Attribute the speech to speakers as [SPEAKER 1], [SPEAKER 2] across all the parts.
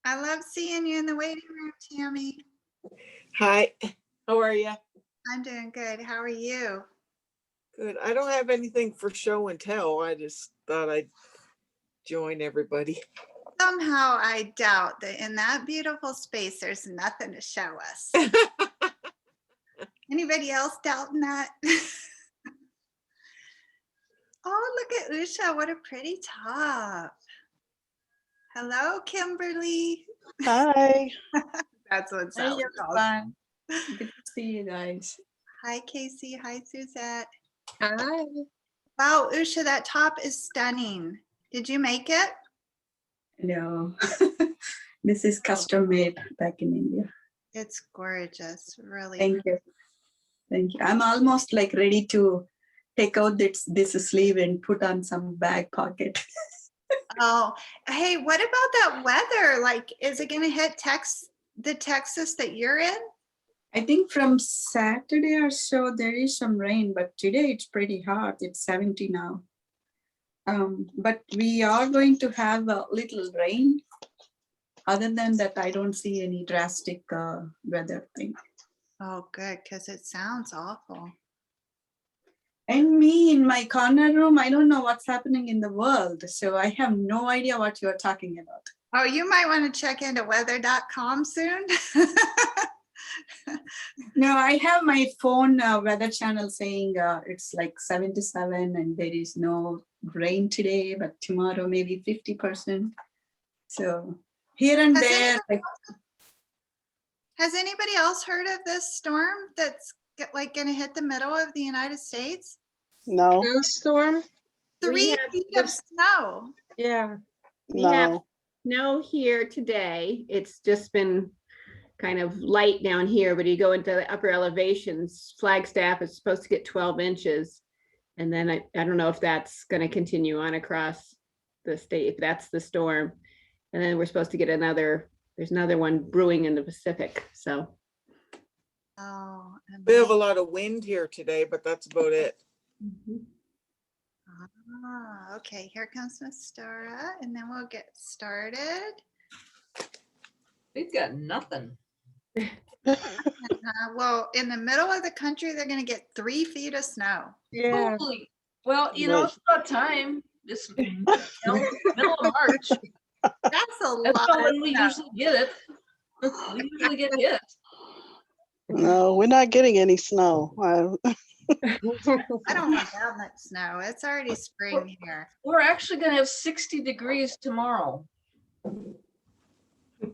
[SPEAKER 1] I love seeing you in the waiting room, Tammy.
[SPEAKER 2] Hi, how are you?
[SPEAKER 1] I'm doing good. How are you?
[SPEAKER 2] Good. I don't have anything for show and tell. I just thought I'd join everybody.
[SPEAKER 1] Somehow I doubt that in that beautiful space, there's nothing to show us. Anybody else doubting that? Oh, look at Usha. What a pretty top. Hello, Kimberly.
[SPEAKER 3] Hi.
[SPEAKER 1] That's what
[SPEAKER 4] Hey
[SPEAKER 1] Sally calls.
[SPEAKER 4] everyone. Good to see you guys.
[SPEAKER 1] Hi, Casey. Hi, Suzette.
[SPEAKER 4] Hi.
[SPEAKER 1] Wow, Usha, that top is stunning. Did you make it?
[SPEAKER 4] No, this is custom made back in India.
[SPEAKER 1] It's gorgeous, really.
[SPEAKER 4] Thank you. Thank you. I'm almost like ready to take out this sleeve and put on some bag pocket.
[SPEAKER 1] Oh, hey, what about that weather? Like, is it going to hit the Texas that you're in?
[SPEAKER 4] I think from Saturday or so there is some rain, but today it's pretty hot. It's 70 now. But we are going to have a little rain. Other than that, I don't see any drastic weather thing.
[SPEAKER 1] Oh, good, because it sounds awful.
[SPEAKER 4] And me in my corner room, I don't know what's happening in the world. So I have no idea what you're talking about.
[SPEAKER 1] Oh, you might want to check into weather.com soon.
[SPEAKER 4] No, I have my phone weather channel saying it's like 77 and there is no rain today, but tomorrow maybe 50%. So here and there.
[SPEAKER 1] Has anybody else heard of this storm that's like going to hit the middle of the United States?
[SPEAKER 3] No.
[SPEAKER 5] Snowstorm?
[SPEAKER 1] 3 feet of snow.
[SPEAKER 5] Yeah. We have
[SPEAKER 3] No.
[SPEAKER 5] snow here today. It's just been kind of light down here, but you go into the upper elevations, Flagstaff is supposed to get 12 inches. And then I don't know if that's going to continue on across the state, if that's the storm. And then we're supposed to get there's another one brewing in the Pacific. So.
[SPEAKER 1] Oh,
[SPEAKER 2] We have a lot of wind here today, but that's about it.
[SPEAKER 1] Ah, okay, here comes Miss Stara, and then we'll get started.
[SPEAKER 6] We've got nothing.
[SPEAKER 1] Well, in the middle of the country, they're going to get 3 feet of snow.
[SPEAKER 5] Yeah.
[SPEAKER 6] Holy, well, you know,
[SPEAKER 3] Right.
[SPEAKER 6] it's about time. This middle of March.
[SPEAKER 1] That's a
[SPEAKER 6] That's
[SPEAKER 1] lot
[SPEAKER 6] about
[SPEAKER 1] of
[SPEAKER 6] when we
[SPEAKER 1] snow.
[SPEAKER 6] usually get it. We usually get hit.
[SPEAKER 3] No, we're not getting any snow.
[SPEAKER 1] I don't want that much snow. It's already spring here.
[SPEAKER 6] We're actually gonna have 60 degrees tomorrow.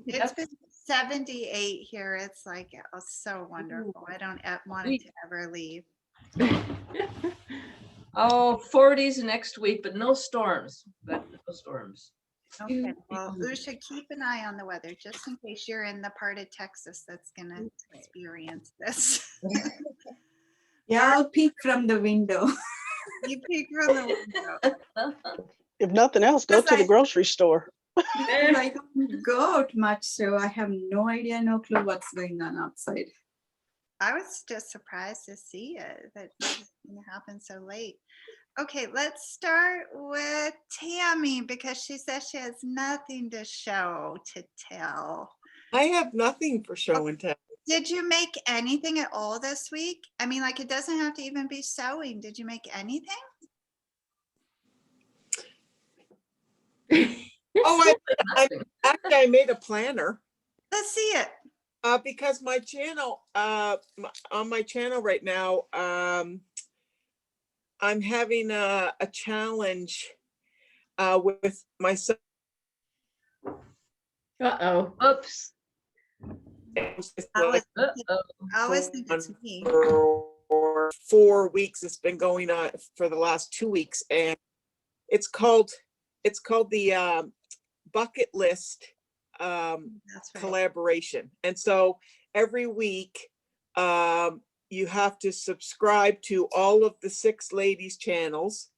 [SPEAKER 1] It's been 78 here. It's like, oh, so wonderful. I don't want it to ever leave.
[SPEAKER 6] Oh, 40s next week, but no storms. But no storms.
[SPEAKER 1] Okay, well, Usha, keep an eye on the weather just in case you're in the part of Texas that's going to experience this.
[SPEAKER 4] Yeah, I'll peek from the window.
[SPEAKER 1] You peek from the window.
[SPEAKER 3] If nothing else, go to the grocery store.
[SPEAKER 4] I don't go out much, so I have no idea, no clue what's going on outside.
[SPEAKER 1] I was just surprised to see it, that it's going to happen so late. Okay, let's start with Tammy because she says she has nothing to show to tell.
[SPEAKER 2] I have nothing for show and tell.
[SPEAKER 1] Did you make anything at all this week? I mean, like, it doesn't have to even be sewing. Did you make anything?
[SPEAKER 2] Oh, actually, I made a planner.
[SPEAKER 1] Let's see it.
[SPEAKER 2] Because my channel, on my channel right now, I'm having a challenge with myself.
[SPEAKER 5] Uh-oh.
[SPEAKER 6] Oops.
[SPEAKER 1] I
[SPEAKER 6] Uh-oh.
[SPEAKER 1] always think it's me.
[SPEAKER 2] For 4 weeks. It's been going on for the last 2 weeks, and it's called the bucket list
[SPEAKER 1] That's right.
[SPEAKER 2] collaboration. And so every week you have to subscribe to all of the 6 ladies channels,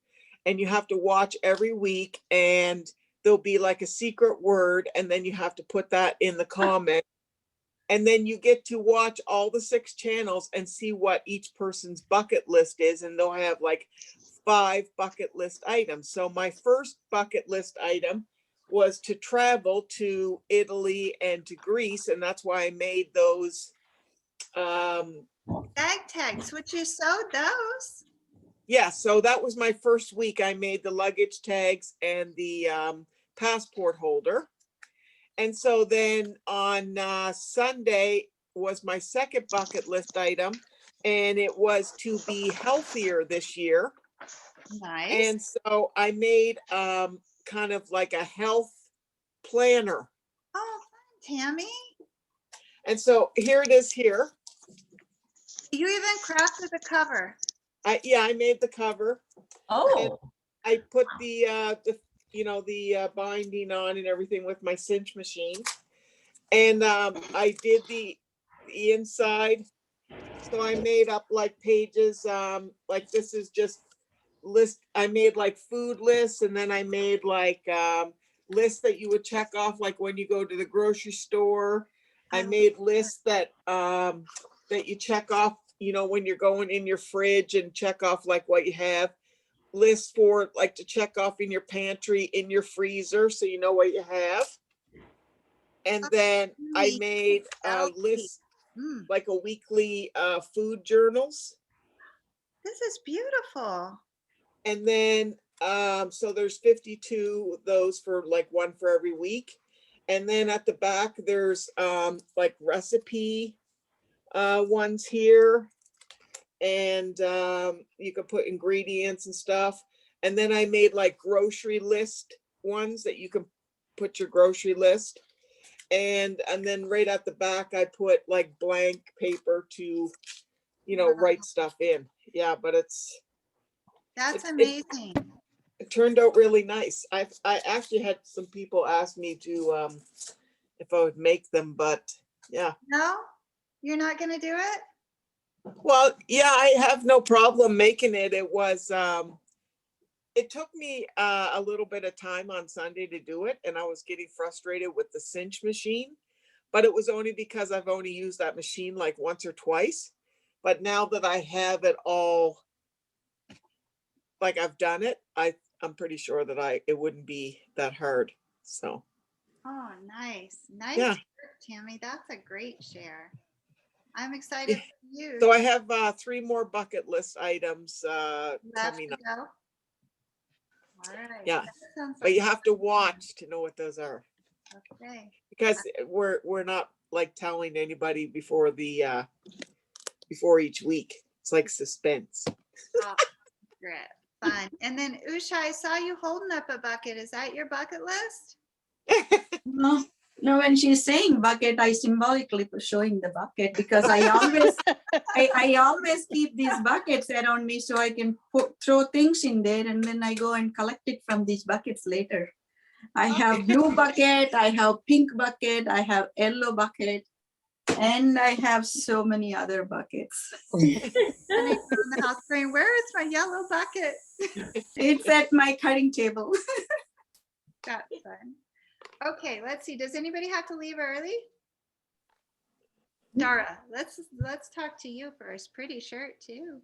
[SPEAKER 2] and you have to watch every week, and there'll be like a secret word, and then you have to put that in the comment. And then you get to watch all the 6 channels and see what each person's bucket list is. And they'll have like 5 bucket list items. So my first bucket list item was to travel to Italy and to Greece, and that's why I made those.
[SPEAKER 1] Bag tags, which you sewed those.
[SPEAKER 2] Yeah, so that was my first week. I made the luggage tags and the passport holder. And so then on Sunday was my second bucket list item, and it was to be healthier this year.
[SPEAKER 1] Nice.
[SPEAKER 2] And so I made kind of like a health planner.
[SPEAKER 1] Oh, fun, Tammy.
[SPEAKER 2] And so here it is here.
[SPEAKER 1] You even crafted the cover.
[SPEAKER 2] I made the cover.
[SPEAKER 6] Oh,
[SPEAKER 2] I put the binding on and everything with my cinch machine. And I did the inside. So I made up like pages, like this is just list. I made like food lists, and then I made like lists that you would check off, like when you go to the grocery store. I made lists that that you check off, when you're going in your fridge and check off like what you have. Lists for like to check off in your pantry, in your freezer, so you know what you have. And then I made a list, like a weekly food journals.
[SPEAKER 1] This is beautiful.
[SPEAKER 2] And then so there's 52 of those, for like one for every week. And then at the back there's like recipe ones here, and you can put ingredients and stuff. And then I made like grocery list ones that you can put your grocery list. And then right at the back I put like blank paper to write stuff in. Yeah, but
[SPEAKER 1] That's
[SPEAKER 2] it-
[SPEAKER 1] amazing.
[SPEAKER 2] it turned out really nice. I actually had some people ask me to if I would make them, but yeah.
[SPEAKER 1] No, you're not gonna do it?
[SPEAKER 2] Well, yeah, I have no problem making it. It was it took me a little bit of time on Sunday to do it, and I was getting frustrated with the cinch machine, but it was only because I've only used that machine like once or twice. But now that I have it all, like I've done it, I'm pretty sure that it wouldn't be that hard. So
[SPEAKER 1] Oh, nice. Nice
[SPEAKER 2] Yeah.
[SPEAKER 1] work, Tammy. That's a great share. I'm excited
[SPEAKER 2] Yeah.
[SPEAKER 1] for you.
[SPEAKER 2] so I have 3 more bucket list items
[SPEAKER 1] Left
[SPEAKER 2] coming
[SPEAKER 1] to
[SPEAKER 2] up.
[SPEAKER 1] go. All right.
[SPEAKER 2] Yeah.
[SPEAKER 1] That sounds
[SPEAKER 2] But you
[SPEAKER 1] like
[SPEAKER 2] have to watch to know what those are,
[SPEAKER 1] okay.
[SPEAKER 2] because we're not like telling anybody before before each week. It's like suspense.
[SPEAKER 1] Oh, great. Fun. And then Usha, I saw you holding up a bucket. Is that your bucket list?
[SPEAKER 4] No, no, when she's saying bucket, I symbolically showing the bucket, because I always keep these buckets around me so I can throw things in there, and then I go and collect it from these buckets later. I have blue bucket, I have pink bucket, I have yellow bucket, and I have so many other buckets.
[SPEAKER 1] Running around the house saying, "Where is my yellow bucket?"
[SPEAKER 4] It's at my cutting table.
[SPEAKER 1] That's fun. Okay, let's see. Does anybody have to leave early? Dara, let's talk to you first. Pretty shirt too.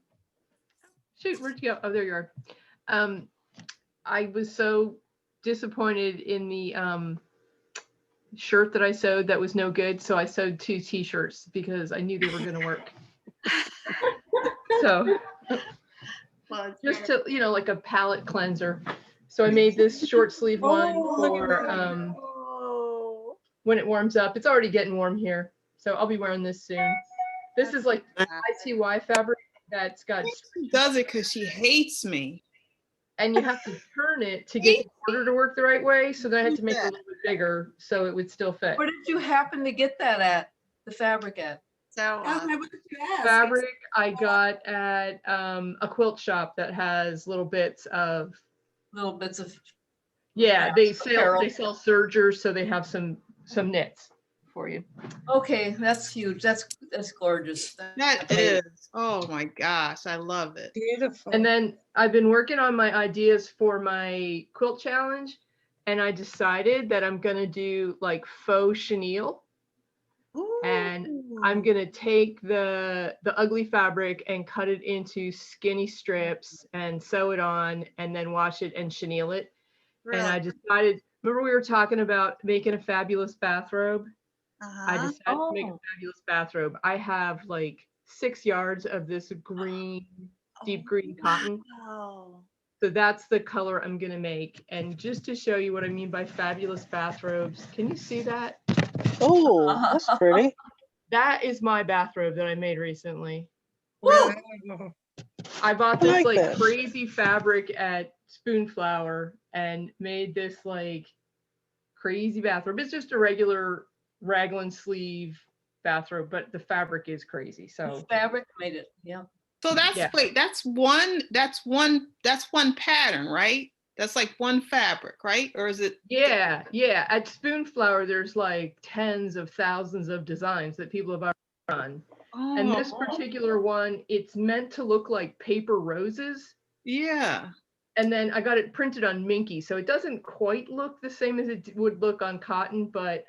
[SPEAKER 7] Shoot, where'd you go? Oh, there you are. I was so disappointed in the shirt that I sewed that was no good. So I sewed 2 t-shirts because I knew they were going to work. So
[SPEAKER 1] Well, it's
[SPEAKER 7] just
[SPEAKER 1] very-
[SPEAKER 7] to, like a palette cleanser. So I made this short sleeve one
[SPEAKER 4] look at
[SPEAKER 7] for
[SPEAKER 4] that.
[SPEAKER 1] Oh,
[SPEAKER 7] when it warms up. It's already getting warm here. So I'll be wearing this soon. This is like ITY fabric that's got,
[SPEAKER 8] She does it because she hates me.
[SPEAKER 7] and you have to turn it to get the border to work the right way. So then I had to make it a little bit bigger so it would still fit.
[SPEAKER 6] where did you happen to get that at? The fabric at?
[SPEAKER 1] so
[SPEAKER 4] I wanted to ask.
[SPEAKER 7] Fabric I got at a quilt shop that has little bits of,
[SPEAKER 6] Little bits of,
[SPEAKER 7] yeah, they
[SPEAKER 6] Apparel.
[SPEAKER 7] sell sergers, so they have some knits for you.
[SPEAKER 6] okay, that's huge. That's gorgeous.
[SPEAKER 8] That is. Oh my gosh, I love it.
[SPEAKER 6] Beautiful.
[SPEAKER 7] And then I've been working on my ideas for my quilt challenge, and I decided that I'm gonna do like faux chenille, and I'm gonna take the ugly fabric and cut it into skinny strips and sew it on, and then wash it and chenille it. And I decided remember we were talking about making a fabulous bathrobe? I
[SPEAKER 1] Uh-huh.
[SPEAKER 7] decided to make a
[SPEAKER 6] Oh.
[SPEAKER 7] fabulous bathrobe. I have like 6 yards of this green, deep green cotton.
[SPEAKER 1] Wow.
[SPEAKER 7] So that's the color I'm gonna make. And just to show you what I mean by fabulous bathrobes, can you see that?
[SPEAKER 3] Oh, that's pretty.
[SPEAKER 7] That is my bathrobe that I made recently.
[SPEAKER 8] Wow.
[SPEAKER 7] I bought
[SPEAKER 3] I
[SPEAKER 7] this
[SPEAKER 3] like
[SPEAKER 7] like
[SPEAKER 3] that.
[SPEAKER 7] crazy fabric at Spoonflower and made this like crazy bathrobe. It's just a regular raglan sleeve bathrobe, but the fabric is crazy.
[SPEAKER 6] The
[SPEAKER 7] So
[SPEAKER 6] fabric made it, yeah.
[SPEAKER 8] So that's,
[SPEAKER 7] Yeah.
[SPEAKER 8] wait, that's one pattern, right? That's like one fabric, right? Or is it?
[SPEAKER 7] yeah, at Spoonflower, there's like tens of thousands of designs that people have already done. And this
[SPEAKER 8] Oh,
[SPEAKER 7] particular one, it's meant to look like paper roses.
[SPEAKER 8] yeah.
[SPEAKER 7] And then I got it printed on Minky, so it doesn't quite look the same as it would look on cotton, but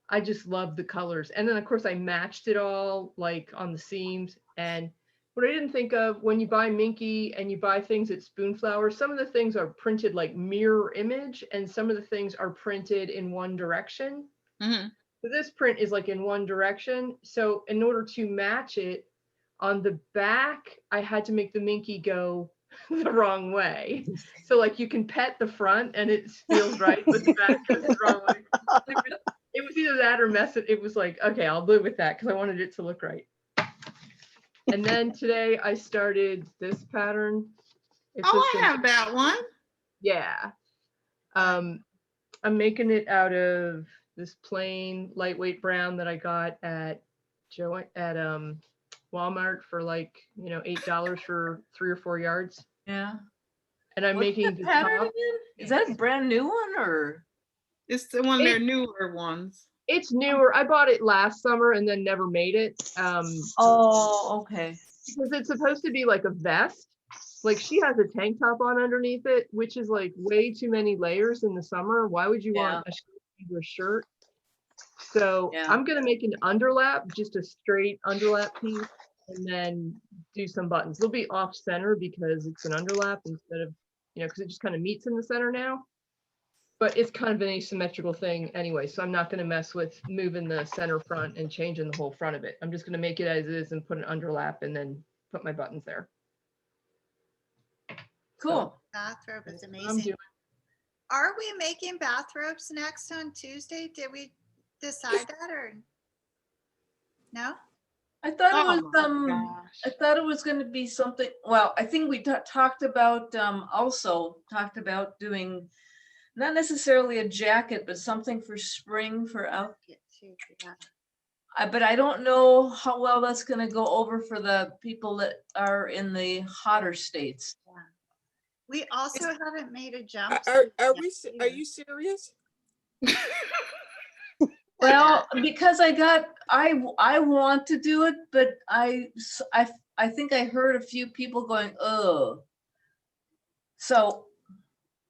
[SPEAKER 7] I just love the colors. And then of course I matched it all like on the seams. And what I didn't think of, when you buy Minky and you buy things at Spoonflower, some of the things are printed like mirror image and some of the things are printed in one direction.
[SPEAKER 8] Mhm.
[SPEAKER 7] So this print is like in one direction. So in order to match it on the back, I had to make the Minky go the wrong way. So like you can pet the front and it feels right, but the back goes the wrong way. It was either that or mess it. It was like, okay, I'll live with that because I wanted it to look right. And then today I started this pattern. It's
[SPEAKER 8] Oh,
[SPEAKER 7] just
[SPEAKER 8] I
[SPEAKER 7] a-
[SPEAKER 8] have that one.
[SPEAKER 7] yeah. I'm making it out of this plain lightweight brown that I got at Walmart for like, $8 for 3 or 4 yards.
[SPEAKER 6] Yeah.
[SPEAKER 7] And I'm
[SPEAKER 6] What's
[SPEAKER 7] making
[SPEAKER 6] the
[SPEAKER 7] the
[SPEAKER 6] pattern
[SPEAKER 7] top.
[SPEAKER 6] again? Is that a brand new one or?
[SPEAKER 8] It's the one of their newer ones.
[SPEAKER 7] It's newer. I bought it last summer and then never made it.
[SPEAKER 6] Oh, okay.
[SPEAKER 7] Because it's supposed to be like a vest. Like she has a tank top on underneath it, which is like way too many layers in the summer. Why would you want a shirt over a shirt? So
[SPEAKER 6] Yeah.
[SPEAKER 7] I'm gonna make an underlap, just a straight underlap piece, and then do some buttons. They'll be off center because it's an underlap instead of, because it just kind of meets in the center now. But it's kind of an asymmetrical thing anyway, so I'm not gonna mess with moving the center front and changing the whole front of it. I'm just gonna make it as is and put an underlap and then put my buttons there.
[SPEAKER 6] Cool.
[SPEAKER 1] Bathrobe is
[SPEAKER 7] That's what I'm
[SPEAKER 1] amazing.
[SPEAKER 7] doing.
[SPEAKER 1] Are we making bathrobes next on Tuesday? Did we decide that or? No?
[SPEAKER 6] I thought it
[SPEAKER 8] Oh
[SPEAKER 6] was,
[SPEAKER 8] my
[SPEAKER 6] I
[SPEAKER 8] gosh.
[SPEAKER 6] thought it was gonna be something, well, I think we talked about doing not necessarily a jacket, but something for spring for out.
[SPEAKER 1] Get to, yeah.
[SPEAKER 6] But I don't know how well that's gonna go over for the people that are in the hotter states.
[SPEAKER 1] We also haven't made a jump.
[SPEAKER 2] Are you serious?
[SPEAKER 6] Well, because I want to do it, but I think I heard a few people going, oh. So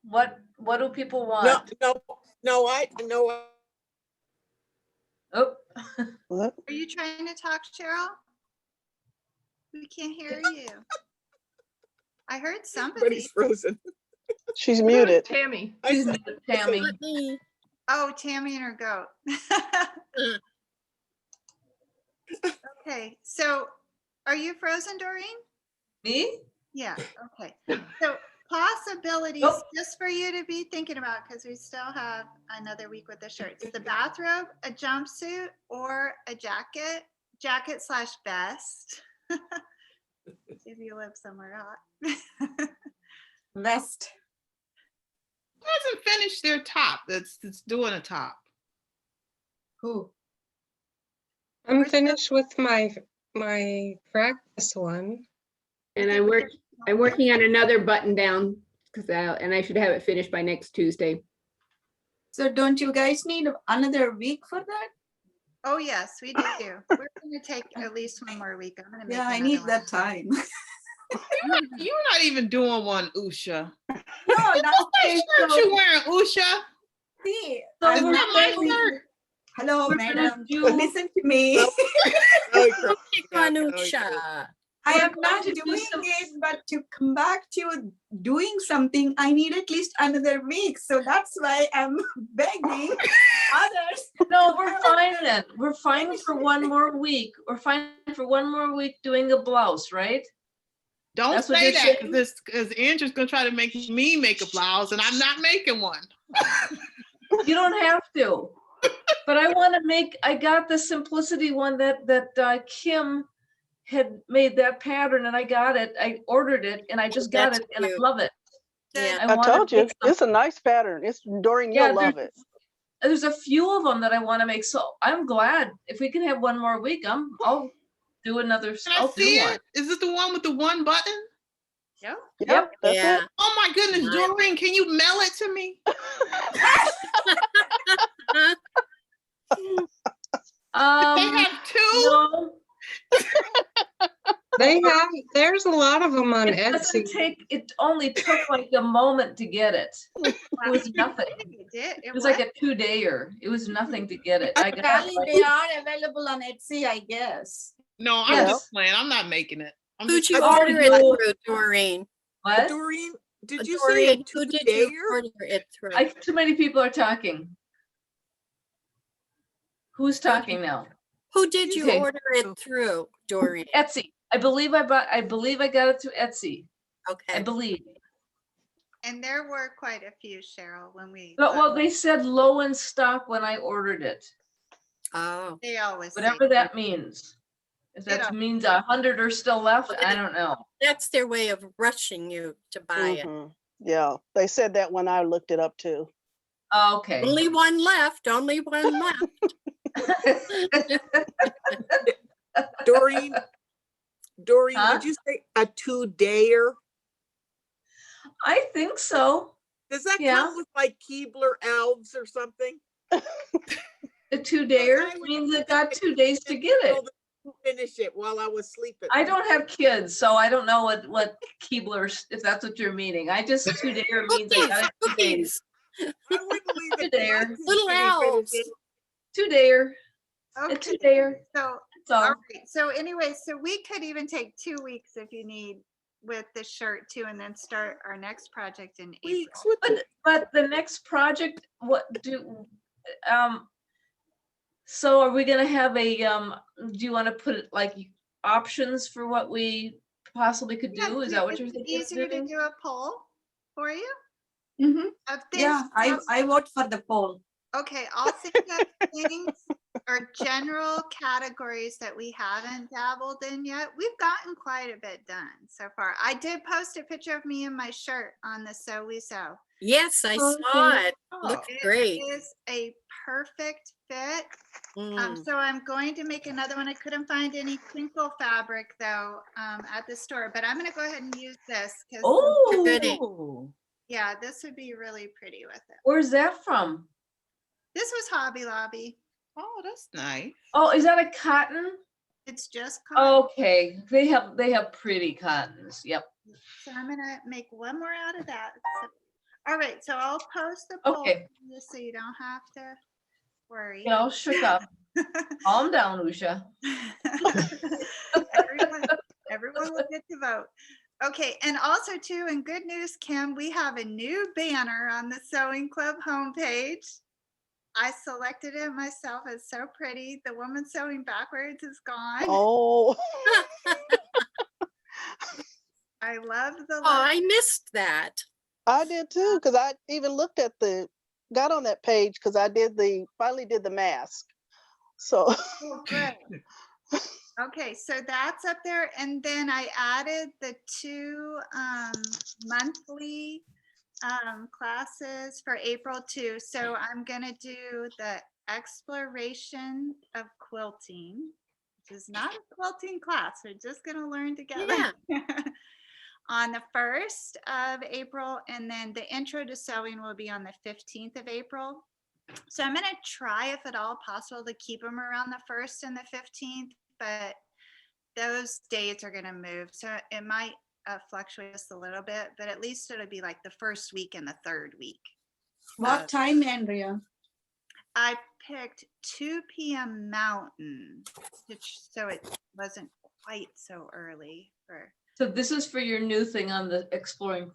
[SPEAKER 6] what do people want?
[SPEAKER 2] No, I.
[SPEAKER 6] Oh,
[SPEAKER 3] What?
[SPEAKER 1] Are you trying to talk, Cheryl? We can't hear you. I heard somebody.
[SPEAKER 2] Everybody's frozen.
[SPEAKER 3] She's muted.
[SPEAKER 7] Tammy.
[SPEAKER 2] I said,
[SPEAKER 6] Tammy.
[SPEAKER 1] Oh, Tammy and her goat. Okay, so are you frozen, Doreen?
[SPEAKER 6] Me?
[SPEAKER 1] Yeah, okay. So possibilities
[SPEAKER 6] Nope.
[SPEAKER 1] just for you to be thinking about, because we still have another week with the shirts. The bathrobe, a jumpsuit, or a jacket/vest. If you live somewhere hot.
[SPEAKER 9] Vest.
[SPEAKER 8] Hasn't finished their top. That's doing a top.
[SPEAKER 6] Who?
[SPEAKER 10] I'm finished with my practice one.
[SPEAKER 5] And I'm working on another button down and I should have it finished by next Tuesday.
[SPEAKER 4] So don't you guys need another week for that?
[SPEAKER 1] Oh, yes, we do. We're gonna take at least one more week. I'm gonna make.
[SPEAKER 4] Yeah, I
[SPEAKER 1] another
[SPEAKER 4] need
[SPEAKER 1] one.
[SPEAKER 4] that time.
[SPEAKER 8] You're not even doing one, Usha.
[SPEAKER 4] No,
[SPEAKER 8] What's that shirt you wearing, Usha?
[SPEAKER 4] See,
[SPEAKER 6] So
[SPEAKER 8] Is
[SPEAKER 4] I'm
[SPEAKER 8] that
[SPEAKER 4] not
[SPEAKER 8] my
[SPEAKER 4] very-
[SPEAKER 8] shirt?
[SPEAKER 4] Hello,
[SPEAKER 6] We're gonna
[SPEAKER 4] madam.
[SPEAKER 6] do-
[SPEAKER 4] Listen to me.
[SPEAKER 2] No, you're-
[SPEAKER 9] Anusha.
[SPEAKER 4] I am
[SPEAKER 6] We're
[SPEAKER 4] not
[SPEAKER 6] going to do
[SPEAKER 4] doing
[SPEAKER 6] some-
[SPEAKER 4] it, but to come back to doing something, I need at least another week. So that's why I'm begging others.
[SPEAKER 6] No, we're fine then. We're fine for one more week. We're fine for one more week doing a blouse, right?
[SPEAKER 8] Don't
[SPEAKER 6] That's what
[SPEAKER 8] say
[SPEAKER 6] you're
[SPEAKER 8] that
[SPEAKER 6] saying?
[SPEAKER 8] because Andrew's gonna try to make me make a blouse and I'm not making one.
[SPEAKER 6] You don't have to. But I want to make, I got the simplicity one that Kim had made that pattern and I got it. I ordered it and I just got
[SPEAKER 9] That's
[SPEAKER 6] it and I
[SPEAKER 9] cute.
[SPEAKER 6] love it.
[SPEAKER 9] Yeah.
[SPEAKER 3] I
[SPEAKER 6] wanna
[SPEAKER 3] told you,
[SPEAKER 6] make some-
[SPEAKER 3] it's a nice pattern. It's Doreen,
[SPEAKER 6] Yeah,
[SPEAKER 3] you'll love it.
[SPEAKER 6] There's a few of them that I want to make. So I'm glad if we can have one more week, I'll do another,
[SPEAKER 8] Can I
[SPEAKER 6] I'll
[SPEAKER 8] see
[SPEAKER 6] do one.
[SPEAKER 8] it? Is it the one with the one button?
[SPEAKER 1] Yep.
[SPEAKER 3] Yep, that's
[SPEAKER 9] Yeah.
[SPEAKER 3] it.
[SPEAKER 8] Oh my goodness,
[SPEAKER 9] Nice.
[SPEAKER 8] Doreen, can you mail it to me? They have two?
[SPEAKER 6] No,
[SPEAKER 10] They have, there's a lot of them on
[SPEAKER 6] it doesn't
[SPEAKER 10] Etsy.
[SPEAKER 6] take, it only took like a moment to get it. It was nothing.
[SPEAKER 1] You did.
[SPEAKER 6] It was like a 2-dayer. It was nothing to get it. I got
[SPEAKER 4] Apparently
[SPEAKER 6] it.
[SPEAKER 4] they are available on Etsy, I guess.
[SPEAKER 8] No, I'm
[SPEAKER 6] Yes.
[SPEAKER 8] just playing. I'm not making it. I'm
[SPEAKER 9] Who'd
[SPEAKER 8] just-
[SPEAKER 9] you
[SPEAKER 6] Oh,
[SPEAKER 9] order it
[SPEAKER 6] no.
[SPEAKER 9] through, Doreen?
[SPEAKER 6] What?
[SPEAKER 2] Doreen, did you say a
[SPEAKER 9] Doreen, who did you
[SPEAKER 2] two-dayer?
[SPEAKER 9] order it through?
[SPEAKER 6] Too many people are talking. Who's talking now?
[SPEAKER 9] Who did you
[SPEAKER 6] Okay.
[SPEAKER 9] order it through, Doreen?
[SPEAKER 6] Etsy. I believe I got it through Etsy. I
[SPEAKER 9] Okay.
[SPEAKER 6] believe.
[SPEAKER 1] And there were quite a few, Cheryl, when we.
[SPEAKER 6] But well, they said low in stock when I ordered it,
[SPEAKER 9] Oh,
[SPEAKER 1] They always say.
[SPEAKER 6] whatever that means. If
[SPEAKER 1] They
[SPEAKER 6] that
[SPEAKER 1] don't-
[SPEAKER 6] means 100 are still left, I don't know.
[SPEAKER 9] that's their way of rushing you to buy it.
[SPEAKER 3] Mhm. Yeah, they said that when I looked it up too.
[SPEAKER 6] Okay.
[SPEAKER 9] Only one left, only one left.
[SPEAKER 2] Doreen, Doreen,
[SPEAKER 6] Huh?
[SPEAKER 2] did you say a 2-dayer?
[SPEAKER 6] I think so.
[SPEAKER 2] Does that
[SPEAKER 6] Yeah.
[SPEAKER 2] come with like Keebler elves or something?
[SPEAKER 6] A 2-dayer
[SPEAKER 2] I would
[SPEAKER 6] means it
[SPEAKER 2] think
[SPEAKER 6] got
[SPEAKER 2] it
[SPEAKER 6] 2 days to get it.
[SPEAKER 2] told them to Finish it while I was sleeping.
[SPEAKER 6] I don't have kids, so I don't know what Keebler, if that's what you're meaning. I just 2-dayer means I
[SPEAKER 9] Cookies,
[SPEAKER 6] got it 2 days.
[SPEAKER 9] cookies.
[SPEAKER 2] I wouldn't leave it.
[SPEAKER 6] Two-dayer.
[SPEAKER 2] till I
[SPEAKER 9] Little
[SPEAKER 2] finish
[SPEAKER 9] owls.
[SPEAKER 2] it.
[SPEAKER 6] 2-dayer, a
[SPEAKER 1] Okay,
[SPEAKER 6] 2-dayer,
[SPEAKER 1] so,
[SPEAKER 6] that's all.
[SPEAKER 1] all right. So anyway, so we could even take 2 weeks if you need with the shirt too, and then start our next project in April.
[SPEAKER 2] Weeks with the-
[SPEAKER 6] But the next project, so are we gonna have a, do you want to put it like options for what we possibly could
[SPEAKER 1] Yeah,
[SPEAKER 6] do? Is
[SPEAKER 1] do-
[SPEAKER 6] that what
[SPEAKER 1] is
[SPEAKER 6] you're
[SPEAKER 1] it
[SPEAKER 6] thinking? of
[SPEAKER 1] easier to
[SPEAKER 6] doing?
[SPEAKER 1] do a poll for you?
[SPEAKER 4] Mhm.
[SPEAKER 1] Of
[SPEAKER 4] Yeah,
[SPEAKER 1] things-
[SPEAKER 4] I vote for the poll.
[SPEAKER 1] Okay, I'll think of things or general categories that we haven't dabbled in yet. We've gotten quite a bit done so far. I did post a picture of me in my shirt on the Sew We Sew.
[SPEAKER 9] Yes, I
[SPEAKER 6] Oh,
[SPEAKER 9] saw
[SPEAKER 6] okay.
[SPEAKER 9] it. Looked
[SPEAKER 1] It
[SPEAKER 9] great.
[SPEAKER 1] is a perfect fit.
[SPEAKER 9] Mm.
[SPEAKER 1] So I'm going to make another one. I couldn't find any crinkle fabric though at the store, but I'm going to go ahead and use this because
[SPEAKER 9] Goody.
[SPEAKER 6] Oh,
[SPEAKER 1] yeah, this would be really pretty with it.
[SPEAKER 6] where's that from?
[SPEAKER 1] This was Hobby Lobby.
[SPEAKER 8] Oh, that's nice.
[SPEAKER 6] Oh, is that a cotton?
[SPEAKER 1] It's just cotton.
[SPEAKER 6] Okay, they have pretty cottons. Yep.
[SPEAKER 1] So I'm gonna make one more out of that. All right, so I'll post the poll
[SPEAKER 6] Okay.
[SPEAKER 1] just so you don't have to worry.
[SPEAKER 6] Get all shook up. Calm down, Usha.
[SPEAKER 1] Everyone will get to vote. Okay, and also too, in good news, Kim, we have a new banner on the Sewing Club homepage. I selected it myself. It's so pretty. The woman sewing backwards is gone.
[SPEAKER 3] Oh,
[SPEAKER 1] I love the
[SPEAKER 9] Oh,
[SPEAKER 1] look.
[SPEAKER 9] I missed that.
[SPEAKER 3] I did too, because I even looked at got on that page because I finally did the mask. So,
[SPEAKER 1] Oh, good. Okay, so that's up there. And then I added the 2 monthly classes for April too. So I'm gonna do the exploration of quilting, which is not a quilting class. We're just gonna learn together. On the 1st of April, and then the intro to sewing will be on the 15th of April. So I'm gonna try, if at all possible, to keep them around the 1st and the 15th, but those dates are gonna move. So it might fluctuate just a little bit, but at least it'll be like the 1st week and the 3rd week.
[SPEAKER 4] What time, Andrea?
[SPEAKER 1] I picked 2 p.m. Mountain, so it wasn't quite so early for.
[SPEAKER 6] So this is for your new thing on the exploring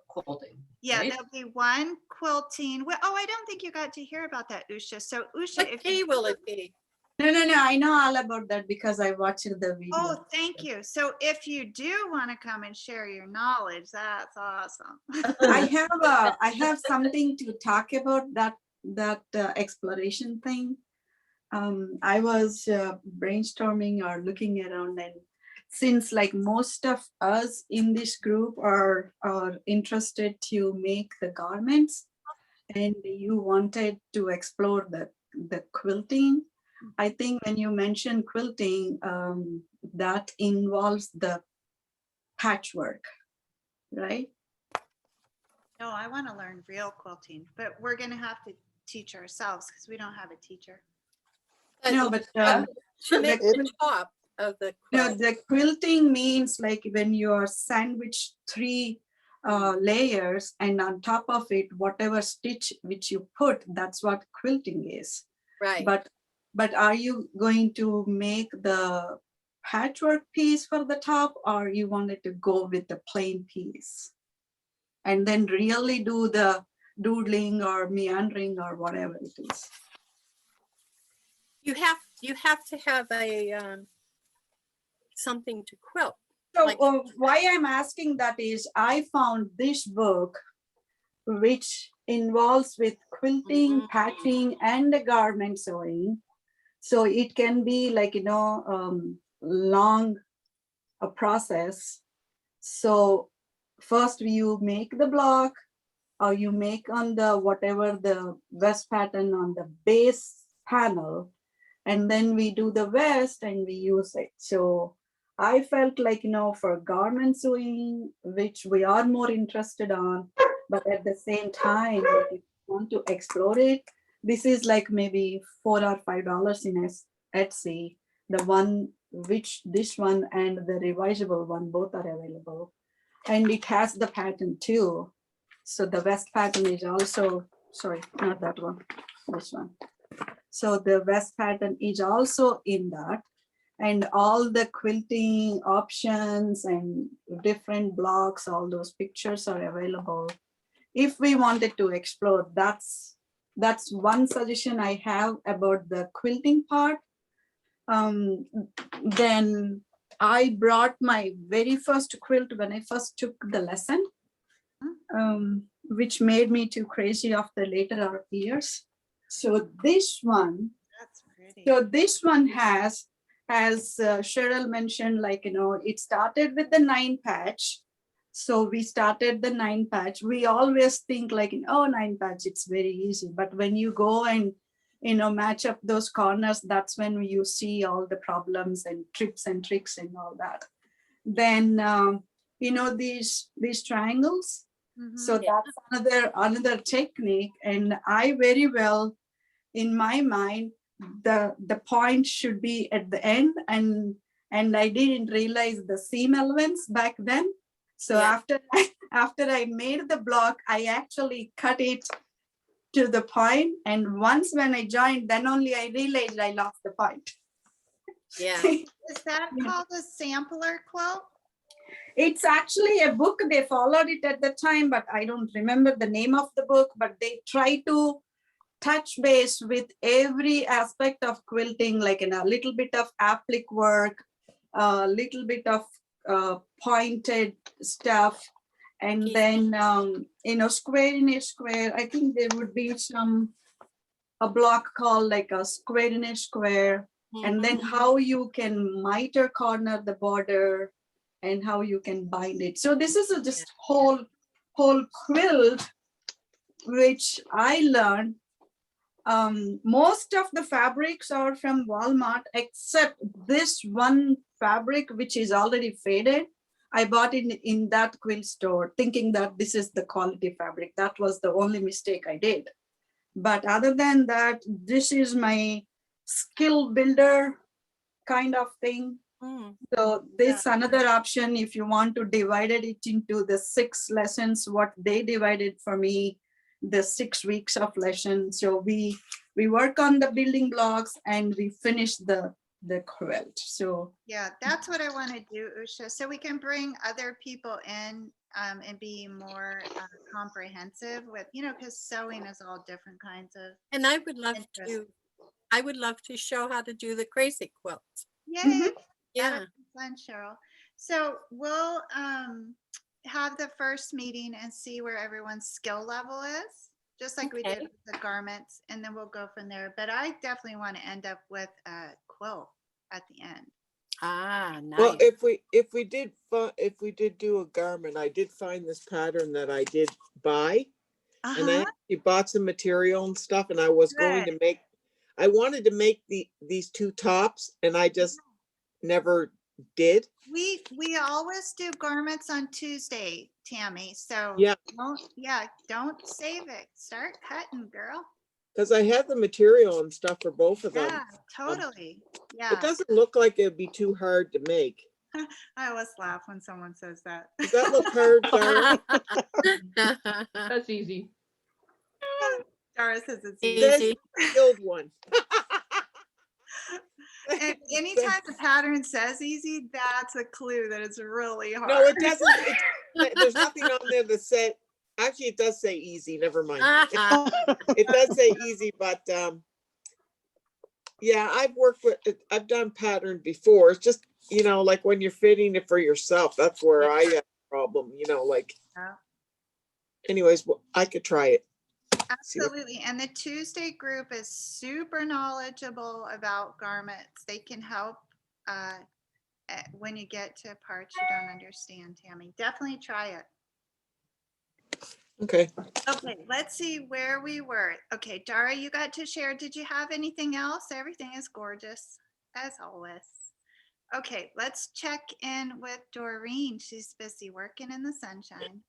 [SPEAKER 6] quilting.
[SPEAKER 1] Yeah,
[SPEAKER 6] right?
[SPEAKER 1] there'll be one quilting. Well, oh, I don't think you got to hear about that, Usha. So Usha,
[SPEAKER 9] What
[SPEAKER 1] if
[SPEAKER 9] day
[SPEAKER 1] you,
[SPEAKER 9] will it be?
[SPEAKER 4] No, I know all about that because I watched the video.
[SPEAKER 1] oh, thank you. So if you do want to come and share your knowledge, that's awesome.
[SPEAKER 4] I have something to talk about that exploration thing. I was brainstorming or looking around, and since like most of us in this group are interested to make the garments, and you wanted to explore the quilting, I think when you mentioned quilting, that involves the patchwork, right?
[SPEAKER 1] No, I want to learn real quilting, but we're going to have to teach ourselves because we don't have a teacher.
[SPEAKER 4] No, but
[SPEAKER 9] To make
[SPEAKER 3] it-
[SPEAKER 9] the top of the
[SPEAKER 4] no,
[SPEAKER 9] quilt.
[SPEAKER 4] the quilting means like when you are sandwiched three layers, and on top of it, whatever stitch which you put, that's what quilting is.
[SPEAKER 9] Right.
[SPEAKER 4] But are you going to make the patchwork piece for the top, or you wanted to go with the plain piece? And then really do the doodling or meandering or whatever it is.
[SPEAKER 9] You have to have a something to quilt.
[SPEAKER 4] So
[SPEAKER 9] Like-
[SPEAKER 4] why I'm asking that is I found this book which involves with quilting,
[SPEAKER 9] Mhm.
[SPEAKER 4] patching, and the garment sewing. So it can be like, long a process. So first you make the block, or you make on the whatever the vest pattern on the base panel, and then we do the vest and we use it. So I felt like, for garment sewing, which we are more interested on, but at the same time, like, if you want to explore it, this is like maybe $4 or $5 in Etsy. The one, this one and the revisable one, both are available. And it has the pattern too. So the vest pattern is also, sorry, not that one, this one. So the vest pattern is also in that, and all the quilting options and different blocks, all those pictures are available. If we wanted to explore, that's one suggestion I have about the quilting part. Then I brought my very first quilt when I first took the lesson, which made me too crazy of the later years. So this one,
[SPEAKER 1] That's pretty.
[SPEAKER 4] so this one has, as Cheryl mentioned, like, it started with the 9 patch. So we started the 9 patch. We always think like, 9 patch, it's very easy. But when you go and, match up those corners, that's when you see all the problems and tips and tricks and all that. Then, these triangles.
[SPEAKER 1] Mhm.
[SPEAKER 4] So that's another technique. And I very well, in my mind, the point should be at the end, and I didn't realize the seam elements back then. So
[SPEAKER 9] Yeah.
[SPEAKER 4] after I made the block, I actually cut it to the point, and once when I joined, then only I realized I lost the point.
[SPEAKER 9] Yeah.
[SPEAKER 1] Is that called a sampler quilt?
[SPEAKER 4] It's actually a book. They followed it at the time, but I don't remember the name of the book, but they try to touch base with every aspect of quilting, like in a little bit of applique work, a little bit of pointed stuff, and then square in a square. I think there would be a block called like a square in a square, and then how you can miter corner the border and how you can bind it. So this is just whole quilt which I learned. Most of the fabrics are from Walmart, except this one fabric, which is already faded. I bought it in that quilt store thinking that this is the quality fabric. That was the only mistake I did. But other than that, this is my skill builder kind of thing. So this another option, if you want to divide it into the 6 lessons, what they divided for me, the 6 weeks of lesson. So we work on the building blocks and we finish the the quilt. So
[SPEAKER 1] Yeah, that's what I want to do, Usha, so we can bring other people in and be more comprehensive with, because sewing is all different kinds of
[SPEAKER 9] And I would love
[SPEAKER 1] interest.
[SPEAKER 9] to show how to do the crazy quilts.
[SPEAKER 1] Yay!
[SPEAKER 9] Yeah.
[SPEAKER 1] That'll be fun, Cheryl. So we'll have the first meeting and see where everyone's skill level is, just like we did
[SPEAKER 9] Okay.
[SPEAKER 1] with the garments, and then we'll go from there. But I definitely want to end up with a quilt at the end.
[SPEAKER 9] Ah,
[SPEAKER 2] Well,
[SPEAKER 9] nice.
[SPEAKER 2] if we did do a garment, I did find this pattern that I did buy. And I
[SPEAKER 1] Uh-huh.
[SPEAKER 2] actually bought some material and stuff, and I was going to make, I wanted to make these two tops, and I just never did.
[SPEAKER 1] We always do garments on Tuesday, Tammy. So
[SPEAKER 2] Yeah.
[SPEAKER 1] don't save it. Start cutting, girl.
[SPEAKER 2] Because I had the material and stuff for both of them.
[SPEAKER 1] Yeah, totally.
[SPEAKER 2] It
[SPEAKER 1] Yeah.
[SPEAKER 2] doesn't look like it'd be too hard to make.
[SPEAKER 1] I always laugh when someone says that.
[SPEAKER 2] Does that look hard, Dara?
[SPEAKER 7] That's easy.
[SPEAKER 1] Dara says it's
[SPEAKER 2] There's
[SPEAKER 1] easy.
[SPEAKER 9] Easy.
[SPEAKER 2] Killed one.
[SPEAKER 1] And anytime the pattern says easy, that's a clue that it's really hard.
[SPEAKER 2] No, it doesn't. There's nothing on there that said, actually, it does say easy, never mind. It does say easy, but yeah, I've done pattern before. It's just, like when you're fitting it for yourself, that's where I have a problem, like.
[SPEAKER 1] Yeah.
[SPEAKER 2] Anyways, well, I could try it.
[SPEAKER 1] Absolutely. And the Tuesday group is super knowledgeable about garments. They can help when you get to parts you don't understand, Tammy. Definitely try it.
[SPEAKER 2] Okay.
[SPEAKER 1] Okay, let's see where we were. Okay, Dara, you got to share. Did you have anything else? Everything is gorgeous, as always. Okay, let's check in with Doreen. She's busy working in the sunshine.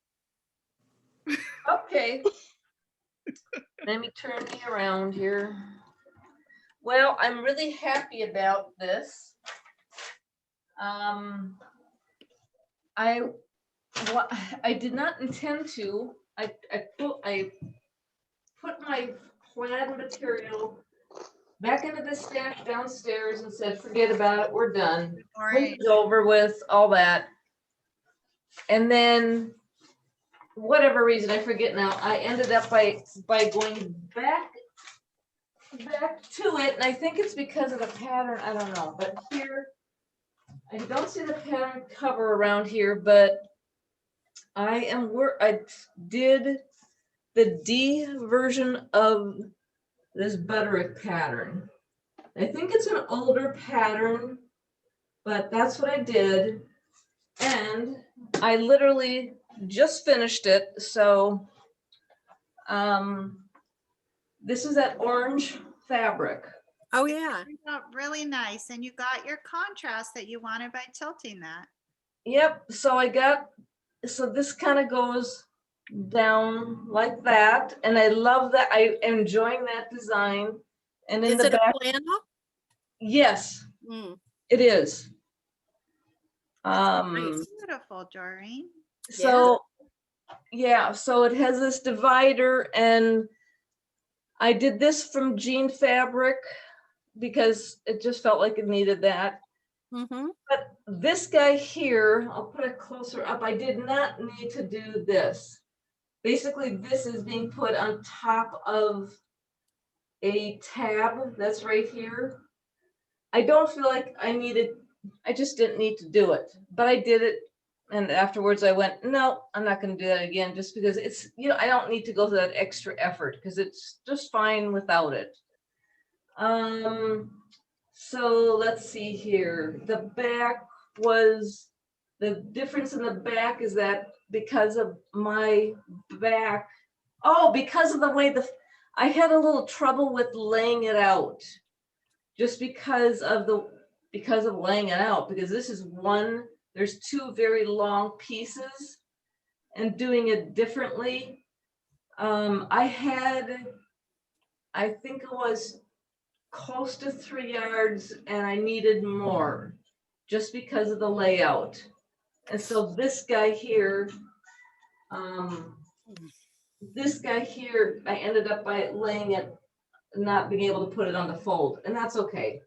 [SPEAKER 6] Okay. Let me turn me around here. Well, I'm really happy about this. I did not intend to. I put my plaid material back into the stash downstairs and said, forget about it, we're done.
[SPEAKER 1] Right.
[SPEAKER 6] It's over with, all that. And then, whatever reason, I forget now, I ended up by going back to it, and I think it's because of the pattern, I don't know, but here, I don't see the pattern cover around here, but I did the D version of this Butterick pattern. I think it's an older pattern, but that's what I did. And I literally just finished it. So this is that orange fabric.
[SPEAKER 9] Oh, yeah.
[SPEAKER 1] Turned out really nice. And you got your contrast that you wanted by tilting that.
[SPEAKER 6] Yep. So this kind of goes down like that. And I love that. I'm enjoying that design. And in
[SPEAKER 9] Is
[SPEAKER 6] the
[SPEAKER 9] it
[SPEAKER 6] back,
[SPEAKER 9] a flannel?
[SPEAKER 6] yes,
[SPEAKER 9] Mm,
[SPEAKER 6] it is.
[SPEAKER 9] nice.
[SPEAKER 1] Beautiful, Doreen.
[SPEAKER 6] So yeah, so it has this divider, and I did this from jean fabric because it just felt like it needed that.
[SPEAKER 9] Mm-hmm.
[SPEAKER 6] But this guy here, I'll put it closer up. I did not need to do this. Basically, this is being put on top of a tab that's right here. I don't feel like I just didn't need to do it, but I did it. And afterwards I went, no, I'm not going to do that again, just because it's, I don't need to go through that extra effort because it's just fine without it. So let's see here. The difference in the back is that because of my back, because of the way I had a little trouble with laying it out, just because of laying it out, because this is there's two very long pieces, and doing it differently. I think it was close to 3 yards, and I needed more just because of the layout. And so this guy here, I ended up by laying it, not being able to put it on the fold, and that's okay.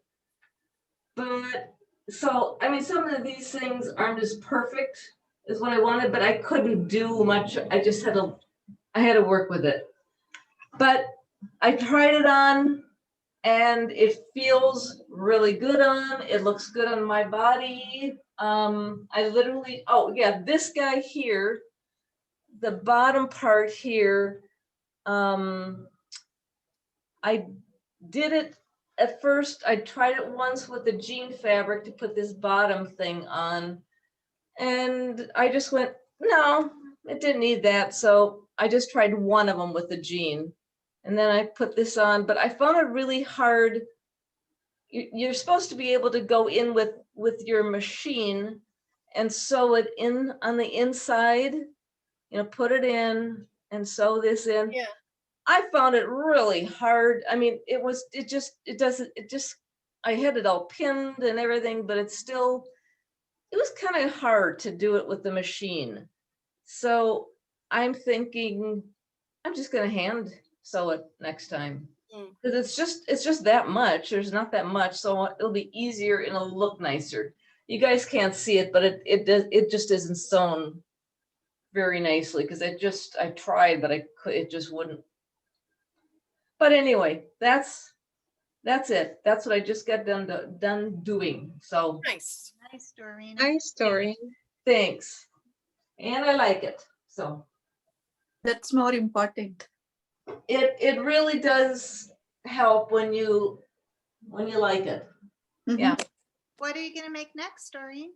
[SPEAKER 6] But, so, I mean, some of these things aren't as perfect as what I wanted, but I couldn't do much. I just had to, I had to work with it. But I tried it on and it feels really good on, it looks good on my body. I literally, oh yeah, this guy here, the bottom part here, I did it at first, I tried it once with the jean fabric to put this bottom thing on. And I just went, no, it didn't need that. So I just tried one of them with the jean. And then I put this on, but I found it really hard. You're supposed to be able to go in with your machine and sew it in on the inside, put it in and sew this in.
[SPEAKER 9] Yeah.
[SPEAKER 6] I found it really hard. I mean, I had it all pinned and everything, but it was kind of hard to do it with the machine. So I'm thinking, I'm just gonna hand sew it next time.
[SPEAKER 9] Mm.
[SPEAKER 6] Because it's just that much. There's not that much, so it'll be easier and it'll look nicer. You guys can't see it, but it just isn't sewn very nicely because I tried, but it just wouldn't. But anyway, that's it. That's what I just got done doing. So
[SPEAKER 9] Nice.
[SPEAKER 1] Nice, Doreen.
[SPEAKER 10] Nice story.
[SPEAKER 6] thanks. And I like it. So
[SPEAKER 4] That's more important.
[SPEAKER 6] it really does help when you like it. Yeah.
[SPEAKER 1] What are you gonna make next, Doreen?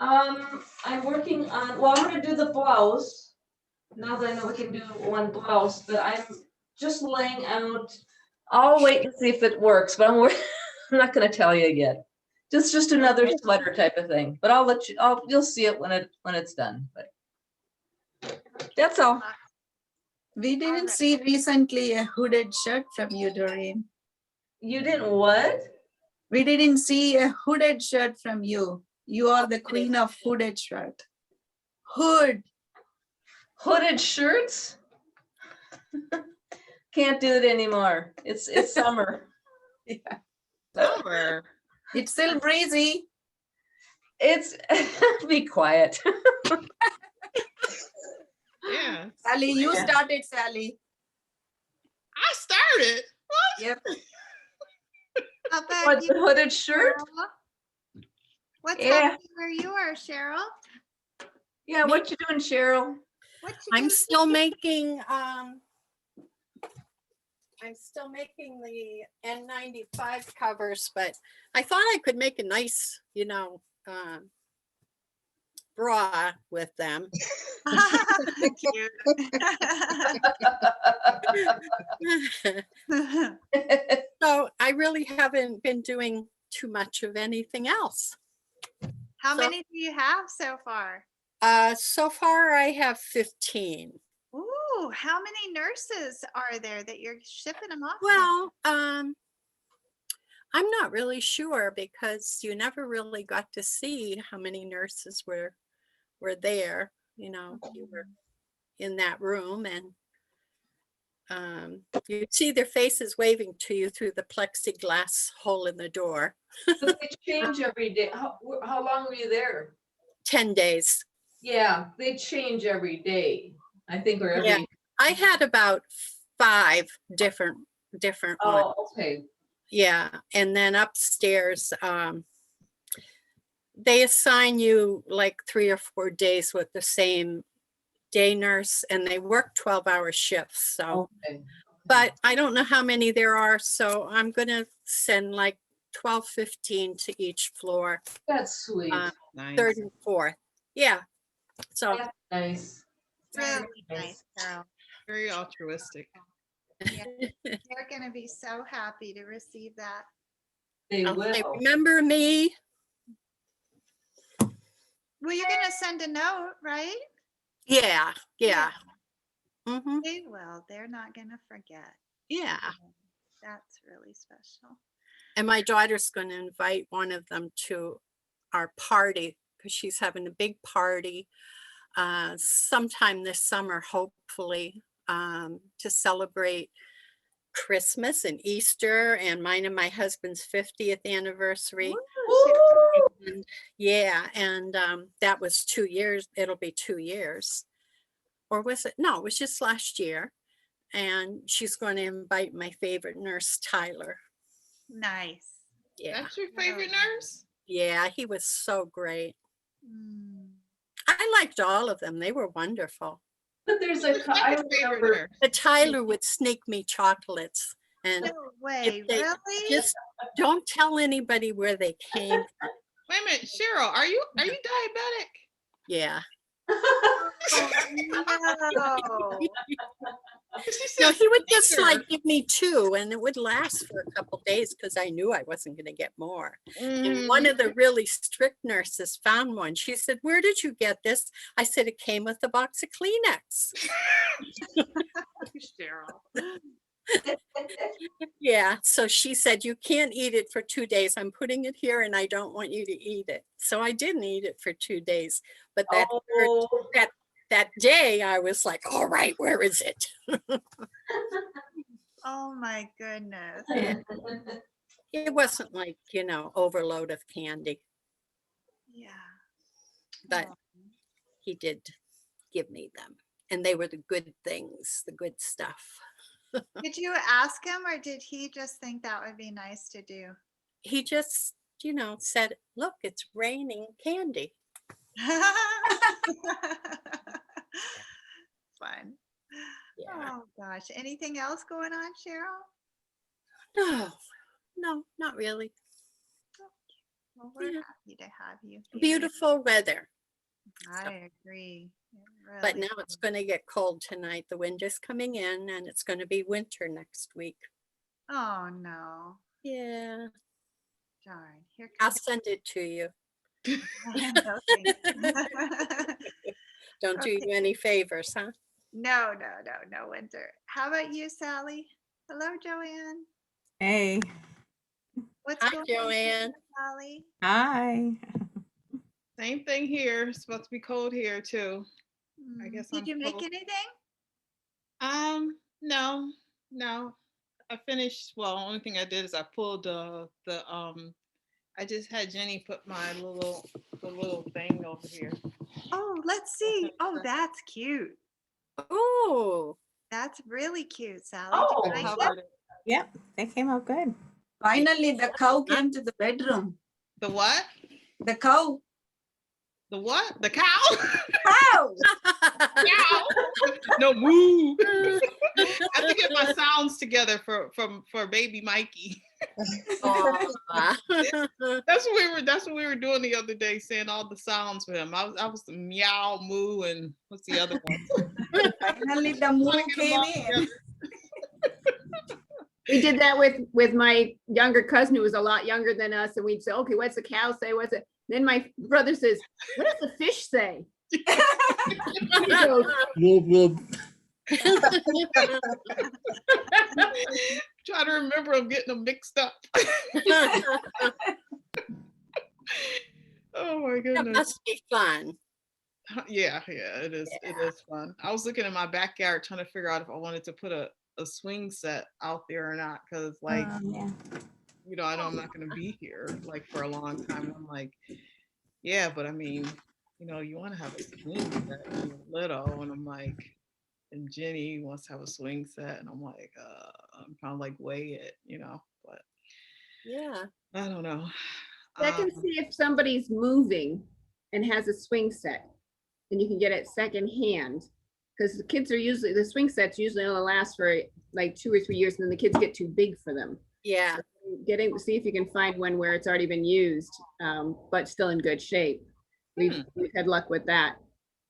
[SPEAKER 6] I'm working on, well, I'm gonna do the blouse. Now that I know we can do one blouse, but I'm just laying out. I'll wait and see if it works, but I'm not gonna tell you yet. Just another sweater type of thing, but I'll let you, you'll see it when it's done, but that's all.
[SPEAKER 4] We didn't see recently a hooded shirt from you, Doreen.
[SPEAKER 6] You didn't what?
[SPEAKER 4] We didn't see a hooded shirt from you. You are the queen of hooded shirt. Hood.
[SPEAKER 6] Hooded shirts? Can't do it anymore. It's summer.
[SPEAKER 4] Yeah.
[SPEAKER 8] Summer.
[SPEAKER 4] It's still breezy.
[SPEAKER 6] It's, be quiet.
[SPEAKER 8] Yeah.
[SPEAKER 4] Sally, you
[SPEAKER 6] Yeah.
[SPEAKER 4] started, Sally.
[SPEAKER 8] I started.
[SPEAKER 4] Yep.
[SPEAKER 1] How about
[SPEAKER 6] What,
[SPEAKER 1] you,
[SPEAKER 6] the hooded shirt?
[SPEAKER 1] Cheryl? What's
[SPEAKER 6] Yeah.
[SPEAKER 1] happening where you are, Cheryl?
[SPEAKER 6] Yeah, what you doing, Cheryl?
[SPEAKER 1] What you
[SPEAKER 9] I'm
[SPEAKER 1] doing?
[SPEAKER 9] still making the N95 covers, but I thought I could make a nice, bra with them.
[SPEAKER 1] Cute.
[SPEAKER 9] So I really haven't been doing too much of anything else.
[SPEAKER 1] How
[SPEAKER 9] So-
[SPEAKER 1] many do you have so far?
[SPEAKER 9] So far I have 15.
[SPEAKER 1] Ooh, how many nurses are there that you're shipping them off to?
[SPEAKER 9] Well, I'm not really sure because you never really got to see how many nurses were there. You were in that room and you see their faces waving to you through the plexiglass hole in the door.
[SPEAKER 6] But they change every day. How long were you there?
[SPEAKER 9] 10 days.
[SPEAKER 6] Yeah, they change every day. I think, or every.
[SPEAKER 9] Yeah. I had about 5 different ones.
[SPEAKER 6] Oh, okay.
[SPEAKER 9] Yeah, and then upstairs, they assign you like 3 or 4 days with the same day nurse, and they work 12-hour shifts. So,
[SPEAKER 6] Okay.
[SPEAKER 9] but I don't know how many there are, so I'm gonna send like 12, 15 to each floor,
[SPEAKER 6] That's sweet.
[SPEAKER 8] Nice.
[SPEAKER 9] 3rd and 4th. Yeah. So
[SPEAKER 6] That's nice.
[SPEAKER 1] Really nice, Carol.
[SPEAKER 8] Very altruistic.
[SPEAKER 1] They're gonna be so happy to receive that.
[SPEAKER 6] They
[SPEAKER 9] I'll say,
[SPEAKER 6] will.
[SPEAKER 9] remember me?
[SPEAKER 1] Well, you're gonna send a note, right?
[SPEAKER 9] Yeah, yeah. Mm-hmm.
[SPEAKER 1] They will. They're not gonna forget.
[SPEAKER 9] Yeah.
[SPEAKER 1] That's really special.
[SPEAKER 9] And my daughter's going to invite one of them to our party because she's having a big party sometime this summer, hopefully, to celebrate Christmas and Easter and mine and my husband's 50th anniversary. And yeah, and that was 2 years. It'll be 2 years. Or was it? No, it was just last year. And she's going to invite my favorite nurse, Tyler.
[SPEAKER 1] Nice.
[SPEAKER 9] Yeah.
[SPEAKER 8] That's your favorite nurse?
[SPEAKER 9] Yeah, he was so great.
[SPEAKER 1] Mm.
[SPEAKER 9] I liked all of them. They were wonderful.
[SPEAKER 6] But there's a,
[SPEAKER 8] Who's your
[SPEAKER 6] I
[SPEAKER 8] favorite
[SPEAKER 6] remember,
[SPEAKER 8] nurse?
[SPEAKER 9] But Tyler would sneak me chocolates. And
[SPEAKER 1] No way,
[SPEAKER 9] they
[SPEAKER 1] really?
[SPEAKER 9] just don't tell anybody where they came from.
[SPEAKER 8] Wait a minute, Cheryl, are you diabetic?
[SPEAKER 9] Yeah.
[SPEAKER 1] No.
[SPEAKER 8] She
[SPEAKER 9] No,
[SPEAKER 8] said
[SPEAKER 9] he would just
[SPEAKER 8] sneaker.
[SPEAKER 9] like give me 2 and it would last for a couple days because I knew I wasn't going to get more. And one of the really strict nurses found one. She said, "Where did you get this?" I said, "It came with a box of Kleenex."
[SPEAKER 8] Cheryl.
[SPEAKER 9] Yeah. So she said, "You can't eat it for 2 days. I'm putting it here and I don't want you to eat it." So I didn't eat it for 2 days. But that that day I was like, "All right, where is it?"
[SPEAKER 1] Oh my goodness.
[SPEAKER 9] It wasn't like, overload of candy,
[SPEAKER 1] Yeah.
[SPEAKER 9] but
[SPEAKER 1] Oh.
[SPEAKER 9] he did give me them. And they were the good things, the good stuff.
[SPEAKER 1] Did you ask him or did he just think that would be nice to do?
[SPEAKER 9] He just, said, "Look, it's raining candy."
[SPEAKER 1] Fun.
[SPEAKER 9] Yeah.
[SPEAKER 1] Oh gosh. Anything else going on, Cheryl?
[SPEAKER 9] No, not really.
[SPEAKER 1] Well, we're
[SPEAKER 9] Yeah.
[SPEAKER 1] happy to have you here.
[SPEAKER 9] Beautiful weather.
[SPEAKER 1] I agree.
[SPEAKER 9] But now it's going to get cold tonight. The wind is coming in and it's going to be winter next week.
[SPEAKER 1] Oh no.
[SPEAKER 9] Yeah.
[SPEAKER 1] Darn. Here
[SPEAKER 9] I'll
[SPEAKER 1] comes
[SPEAKER 9] send it to you.
[SPEAKER 1] No, thanks.
[SPEAKER 9] Don't do
[SPEAKER 1] Okay.
[SPEAKER 9] you any favors, huh?
[SPEAKER 1] No winter. How about you, Sally? Hello, Joanne.
[SPEAKER 11] Hey,
[SPEAKER 1] What's
[SPEAKER 9] Hi,
[SPEAKER 1] going
[SPEAKER 9] Joanne.
[SPEAKER 1] on, Sally?
[SPEAKER 11] hi.
[SPEAKER 8] Same thing here. It's supposed to be cold here too. I guess
[SPEAKER 1] Did
[SPEAKER 8] I'm
[SPEAKER 1] you make
[SPEAKER 8] cold.
[SPEAKER 1] anything?
[SPEAKER 8] No. I finished. Well, only thing I did is I pulled I just had Jenny put the little thing over here.
[SPEAKER 1] Oh, let's see. Oh, that's cute.
[SPEAKER 9] Oh,
[SPEAKER 1] That's really cute, Sally.
[SPEAKER 6] Oh.
[SPEAKER 1] Did
[SPEAKER 8] I
[SPEAKER 1] you like it?
[SPEAKER 8] covered it.
[SPEAKER 11] Yep, they came out good.
[SPEAKER 4] Finally, the cow came to the bedroom.
[SPEAKER 8] The what?
[SPEAKER 4] The cow.
[SPEAKER 8] The what? The cow?
[SPEAKER 4] Cow!
[SPEAKER 8] Cow? No, moo. I have to get my sounds together for baby Mikey.
[SPEAKER 9] aw.
[SPEAKER 8] That's what we were doing the other day, saying all the sounds for him. I was the meow, moo, and what's the other one?
[SPEAKER 4] Finally, the moo came in.
[SPEAKER 5] We did that with my younger cousin who was a lot younger than us, and we'd say, "Okay, what's the cow say? What's it?" Then my brother says, "What does the fish say?" He goes,
[SPEAKER 8] Trying to remember, I'm getting them mixed up. Oh my
[SPEAKER 9] That
[SPEAKER 8] goodness.
[SPEAKER 9] must be fun.
[SPEAKER 8] Yeah, it is. It is fun. I was looking in my backyard trying to figure out if I wanted to put a swing set out there or not, because like
[SPEAKER 11] Yeah.
[SPEAKER 8] I know I'm not going to be here like for a long time. I'm like, yeah, but I mean, you want to have a swing set when you're little, and I'm like, and Jenny wants to have a swing set, and I'm like, I'm trying to like weigh it, but
[SPEAKER 9] Yeah.
[SPEAKER 8] I don't know.
[SPEAKER 5] check and see if somebody's moving and has a swing set, and you can get it secondhand. Because the swing sets usually only last for like 2 or 3 years, and then the kids get too big for them.
[SPEAKER 9] Yeah.
[SPEAKER 5] See if you can find one where it's already been used, but still in good shape. We've had luck with that.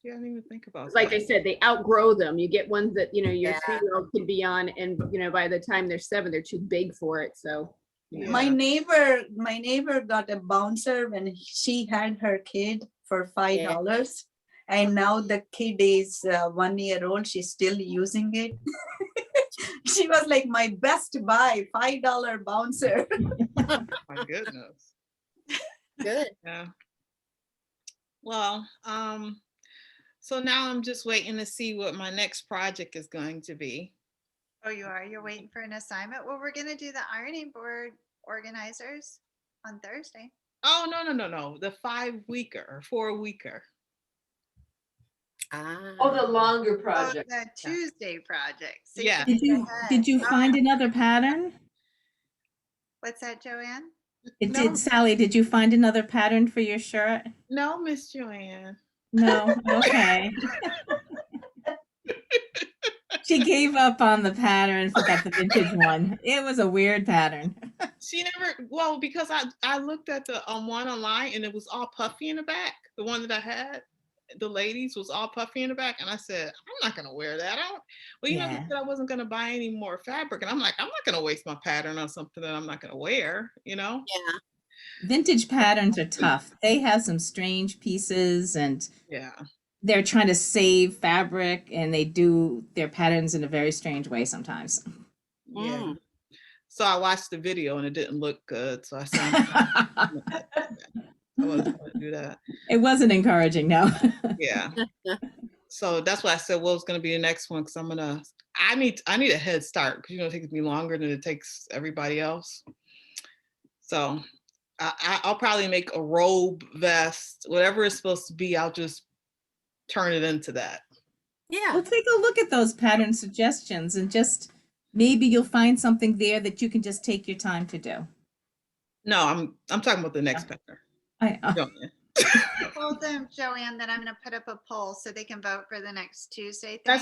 [SPEAKER 8] Yeah, I didn't even think about
[SPEAKER 5] Like
[SPEAKER 8] that.
[SPEAKER 5] I said, they outgrow them. You get ones that, your
[SPEAKER 9] Yeah.
[SPEAKER 5] 3-year-old can be on, and by the time they're 7, they're too big for it. So
[SPEAKER 8] Yeah.
[SPEAKER 4] My neighbor got a bouncer when she had her kid for $5. And now the kid is 1 year old. She's still using it. She was like, my best buy, $5 bouncer.
[SPEAKER 8] My goodness.
[SPEAKER 9] Good.
[SPEAKER 8] Yeah. Well, so now I'm just waiting to see what my next project is going to be.
[SPEAKER 1] Oh, you are? You're waiting for an assignment? Well, we're gonna do the ironing board organizers on Thursday.
[SPEAKER 8] Oh, no. The 5-weeker or 4-weeker.
[SPEAKER 6] Oh, the longer
[SPEAKER 1] Oh,
[SPEAKER 6] project.
[SPEAKER 1] the Tuesday project. So you
[SPEAKER 8] Yeah.
[SPEAKER 1] can
[SPEAKER 11] Did you
[SPEAKER 1] get ahead.
[SPEAKER 11] did you
[SPEAKER 1] Oh,
[SPEAKER 11] find another pattern?
[SPEAKER 1] what's that, Joanne?
[SPEAKER 11] It
[SPEAKER 8] No.
[SPEAKER 11] did, Sally, did you find another pattern for your shirt?
[SPEAKER 8] No, Miss Joanne.
[SPEAKER 11] No, okay. She gave up on the pattern for the vintage one. It was a weird pattern.
[SPEAKER 8] She never, well, because I looked at the one online and it was all puffy in the back. The one that I had, the ladies was all puffy in the back. And I said, I'm not gonna wear that. Well, you know, they
[SPEAKER 11] Yeah.
[SPEAKER 8] said I wasn't gonna buy any more fabric. And I'm like, I'm not gonna waste my pattern on something that I'm not gonna wear, you know?
[SPEAKER 9] Yeah.
[SPEAKER 11] Vintage patterns are tough. They have some strange pieces and
[SPEAKER 8] Yeah.
[SPEAKER 11] they're trying to save fabric and they do their patterns in a very strange way sometimes.
[SPEAKER 8] Yeah.
[SPEAKER 9] Mm.
[SPEAKER 8] So I watched the video and it didn't look good. So I said, I wasn't gonna do that.
[SPEAKER 11] It wasn't encouraging, no.
[SPEAKER 8] Yeah. So that's why I said, well, it's gonna be the next one because I need a head start because it takes me longer than it takes everybody else. So I'll probably make a robe, vest, whatever it's supposed to be. I'll just turn it into that.
[SPEAKER 9] Yeah.
[SPEAKER 11] Well, take a look at those pattern suggestions and just maybe you'll find something there that you can just take your time to do.
[SPEAKER 8] No, I'm talking about the next pattern. Joanne.
[SPEAKER 1] I told them, Joanne, that I'm gonna put up a poll so they can vote for the next Tuesday thing.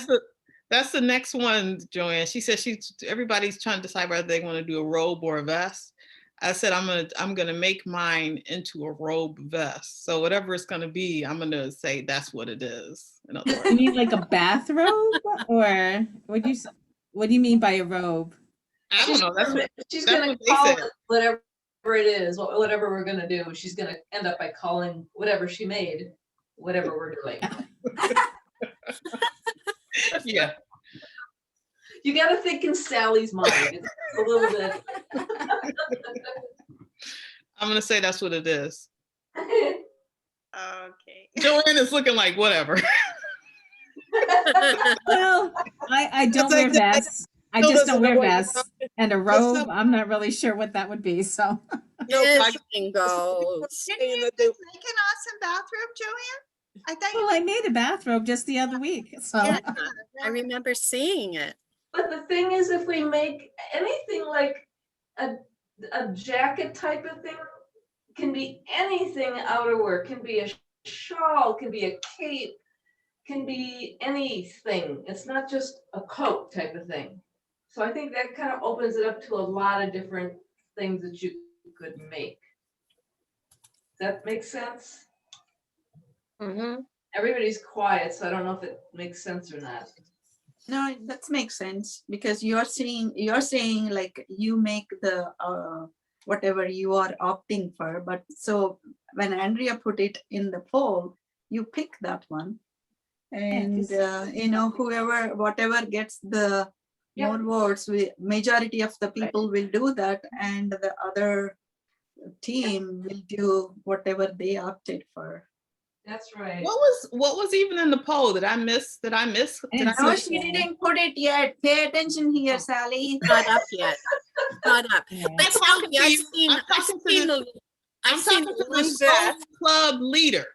[SPEAKER 8] That's the next one, Joanne. She said everybody's trying to decide whether they want to do a robe or a vest. I said I'm gonna make mine into a robe vest. So whatever it's gonna be, I'm gonna say that's what it is. In other
[SPEAKER 11] You
[SPEAKER 8] words.
[SPEAKER 11] mean like a bathrobe or what do you mean by a robe?
[SPEAKER 8] I don't know.
[SPEAKER 6] She's
[SPEAKER 8] that's
[SPEAKER 6] gonna
[SPEAKER 8] what they
[SPEAKER 6] call
[SPEAKER 8] said.
[SPEAKER 6] it whatever it is, whatever we're gonna do. She's gonna end up by calling whatever she made, whatever we're doing.
[SPEAKER 8] Yeah.
[SPEAKER 6] You gotta think in Sally's mind. It's a little bit.
[SPEAKER 8] I'm gonna say that's what it is.
[SPEAKER 1] Okay.
[SPEAKER 8] Joanne is looking like whatever.
[SPEAKER 11] Well, I don't
[SPEAKER 2] It's
[SPEAKER 11] wear
[SPEAKER 2] like that-
[SPEAKER 11] vests. I
[SPEAKER 2] Still
[SPEAKER 11] just
[SPEAKER 2] doesn't
[SPEAKER 11] don't
[SPEAKER 2] know
[SPEAKER 11] wear
[SPEAKER 2] what you
[SPEAKER 11] vests.
[SPEAKER 2] want.
[SPEAKER 11] And a
[SPEAKER 2] What's
[SPEAKER 11] robe,
[SPEAKER 2] up?
[SPEAKER 11] I'm not really sure what that would be. So
[SPEAKER 2] No, I-
[SPEAKER 9] Anything goes.
[SPEAKER 1] Didn't
[SPEAKER 2] saying
[SPEAKER 1] you
[SPEAKER 2] that they-
[SPEAKER 1] just make an awesome bathrobe, Joanne? I thought you
[SPEAKER 11] well, I made a bathrobe just the other week. So
[SPEAKER 9] Yeah, I
[SPEAKER 1] yeah.
[SPEAKER 9] remember seeing it.
[SPEAKER 6] But the thing is, if we make anything like a jacket type of thing, can be anything outerwear, can be a shawl, can be a cape, can be anything. It's not just a coat type of thing. So I think that kind of opens it up to a lot of different things that you could make. Does that make sense?
[SPEAKER 10] Mm-hmm.
[SPEAKER 6] Everybody's quiet, so I don't know if it makes sense or not.
[SPEAKER 4] No, that makes sense because you're saying like you make the whatever you are opting for, but so when Andrea put it in the poll, you pick that one. And whatever gets the
[SPEAKER 6] Yep.
[SPEAKER 4] more votes, majority of the people will do that, and the other team will do whatever they opted for.
[SPEAKER 6] That's right.
[SPEAKER 8] What was even in the poll? Did I miss? Did I
[SPEAKER 11] didn't
[SPEAKER 4] No,
[SPEAKER 11] see
[SPEAKER 4] she
[SPEAKER 11] it.
[SPEAKER 4] didn't put it yet. Pay attention here, Sally.
[SPEAKER 9] Not up yet. Not up.
[SPEAKER 11] Yeah.
[SPEAKER 9] But
[SPEAKER 8] I'm talking
[SPEAKER 9] Sally,
[SPEAKER 8] to
[SPEAKER 9] I've
[SPEAKER 8] you.
[SPEAKER 9] seen,
[SPEAKER 8] I'm
[SPEAKER 9] I've
[SPEAKER 8] talking to
[SPEAKER 9] seen
[SPEAKER 8] the-
[SPEAKER 9] the, I've
[SPEAKER 8] I'm
[SPEAKER 9] seen
[SPEAKER 8] talking
[SPEAKER 9] the
[SPEAKER 8] to
[SPEAKER 9] one
[SPEAKER 8] the
[SPEAKER 9] vest.
[SPEAKER 8] Soul Club leader.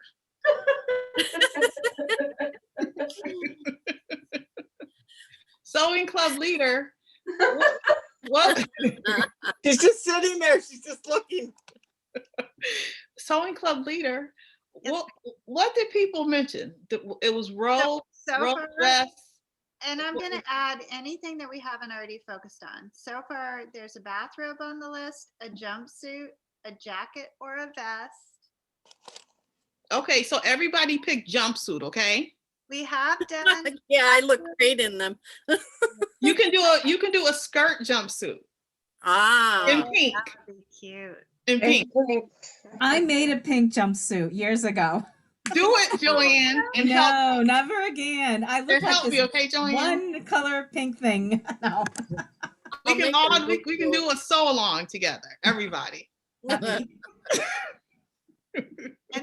[SPEAKER 8] Sewing club leader. What?
[SPEAKER 2] She's just sitting there. She's just looking.
[SPEAKER 8] Sewing club leader. What did people mention? It was robe,
[SPEAKER 1] So
[SPEAKER 8] robe
[SPEAKER 1] far,
[SPEAKER 8] vest.
[SPEAKER 1] and I'm gonna add anything that we haven't already focused on. So far, there's a bathrobe on the list, a jumpsuit, a jacket or a vest.
[SPEAKER 8] Okay, so everybody picked jumpsuit. Okay,
[SPEAKER 1] We have done,
[SPEAKER 9] Yeah, I look great in them.
[SPEAKER 8] you can do a skirt jumpsuit in
[SPEAKER 9] Ah,
[SPEAKER 8] pink.
[SPEAKER 1] that would be cute.
[SPEAKER 8] In pink.
[SPEAKER 11] I made a pink jumpsuit years ago.
[SPEAKER 8] Do it, Joanne, and help.
[SPEAKER 11] No, never again. I
[SPEAKER 8] And
[SPEAKER 11] look like
[SPEAKER 8] help me,
[SPEAKER 11] this
[SPEAKER 8] okay, Joanne?
[SPEAKER 11] one color pink thing. No.
[SPEAKER 8] We
[SPEAKER 9] I'll
[SPEAKER 8] can
[SPEAKER 9] make
[SPEAKER 8] all
[SPEAKER 9] them look
[SPEAKER 8] we can
[SPEAKER 9] cool.
[SPEAKER 8] do a sew along together, everybody.
[SPEAKER 1] And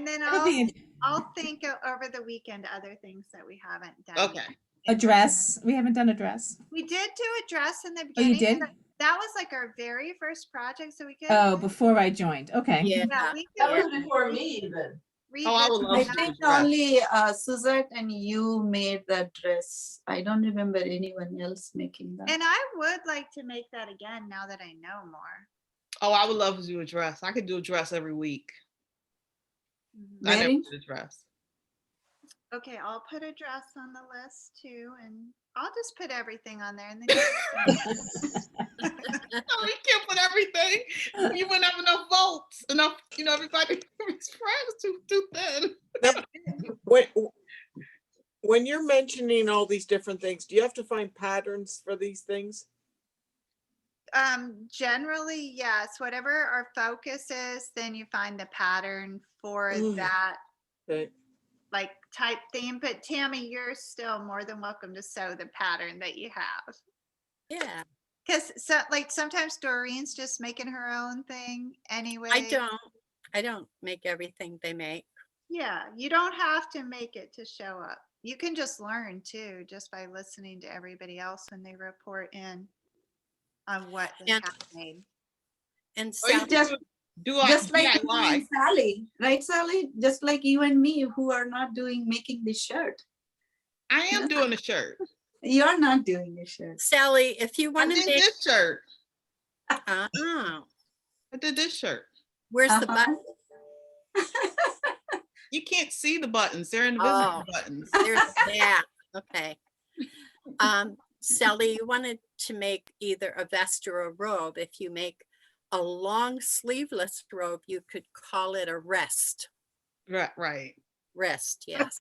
[SPEAKER 1] then
[SPEAKER 11] It'll be
[SPEAKER 1] I'll think over the weekend other things that we haven't done.
[SPEAKER 8] Okay.
[SPEAKER 1] yet.
[SPEAKER 11] A dress. We haven't done a dress.
[SPEAKER 1] We did do a dress in the
[SPEAKER 11] Oh, you
[SPEAKER 1] beginning.
[SPEAKER 11] did?
[SPEAKER 1] but That was like our very first project, so we could.
[SPEAKER 11] Oh, before I joined. Okay.
[SPEAKER 9] Yeah.
[SPEAKER 1] Yeah, we
[SPEAKER 6] That
[SPEAKER 1] could
[SPEAKER 6] was before me even.
[SPEAKER 8] Oh, I would
[SPEAKER 1] revisit
[SPEAKER 8] love
[SPEAKER 4] I
[SPEAKER 8] to
[SPEAKER 1] that.
[SPEAKER 8] do
[SPEAKER 4] think
[SPEAKER 8] dress.
[SPEAKER 4] only Suzette and you made that dress. I don't remember anyone else making that.
[SPEAKER 1] And I would like to make that again now that I know more.
[SPEAKER 8] Oh, I would love to do a dress. I could do a dress every week.
[SPEAKER 1] Mhm.
[SPEAKER 8] I never
[SPEAKER 4] Mary?
[SPEAKER 8] did a dress.
[SPEAKER 1] Okay, I'll put a dress on the list too, and I'll just put everything on there and then.
[SPEAKER 8] No, you can't put everything. You wouldn't have enough votes. Enough, everybody is friends too thin.
[SPEAKER 2] When you're mentioning all these different things, do you have to find patterns for these things?
[SPEAKER 1] Generally, yes, whatever our focus is, then you find the pattern for
[SPEAKER 2] Mm.
[SPEAKER 1] that
[SPEAKER 2] Okay.
[SPEAKER 1] like type theme. But Tammy, you're still more than welcome to sew the pattern that you have.
[SPEAKER 9] Yeah,
[SPEAKER 1] Because sometimes Doreen's just making her own thing anyway.
[SPEAKER 9] I don't make everything they make.
[SPEAKER 1] Yeah, you don't have to make it to show up. You can just learn too, just by listening to everybody else when they report in on what they
[SPEAKER 9] And-
[SPEAKER 1] have made.
[SPEAKER 9] And
[SPEAKER 8] Or you
[SPEAKER 9] Sally,
[SPEAKER 4] Just-
[SPEAKER 8] do
[SPEAKER 4] Just like you
[SPEAKER 8] DIY.
[SPEAKER 4] and Sally, right, Sally? Just like you and me who are not making this shirt.
[SPEAKER 8] I am doing a shirt.
[SPEAKER 4] You're not doing the shirt.
[SPEAKER 9] Sally, if you
[SPEAKER 8] I
[SPEAKER 9] want to
[SPEAKER 8] did
[SPEAKER 9] make,
[SPEAKER 8] this shirt.
[SPEAKER 9] oh,
[SPEAKER 8] I did this shirt.
[SPEAKER 9] where's the
[SPEAKER 4] Uh-huh.
[SPEAKER 9] button?
[SPEAKER 8] You can't see the buttons. They're invisible
[SPEAKER 9] Oh.
[SPEAKER 8] buttons.
[SPEAKER 9] There's that. Okay. Sally, you wanted to make either a vest or a robe. If you make a long sleeveless robe, you could call it a rest.
[SPEAKER 8] Right.
[SPEAKER 9] Rest, yes.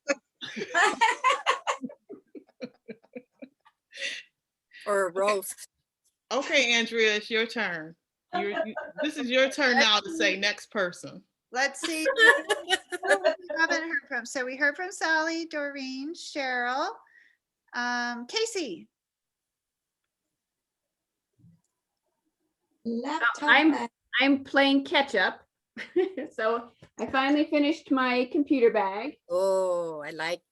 [SPEAKER 9] Or a roast.
[SPEAKER 8] Okay, Andrea, it's your turn. This is your turn now to say next person.
[SPEAKER 1] Let's see. Who we haven't heard from. So we heard from Sally, Doreen, Cheryl, Casey.
[SPEAKER 4] Laptop
[SPEAKER 5] I'm-
[SPEAKER 4] bag.
[SPEAKER 5] I'm playing catch up. So I finally finished my computer bag.
[SPEAKER 9] Oh, I like.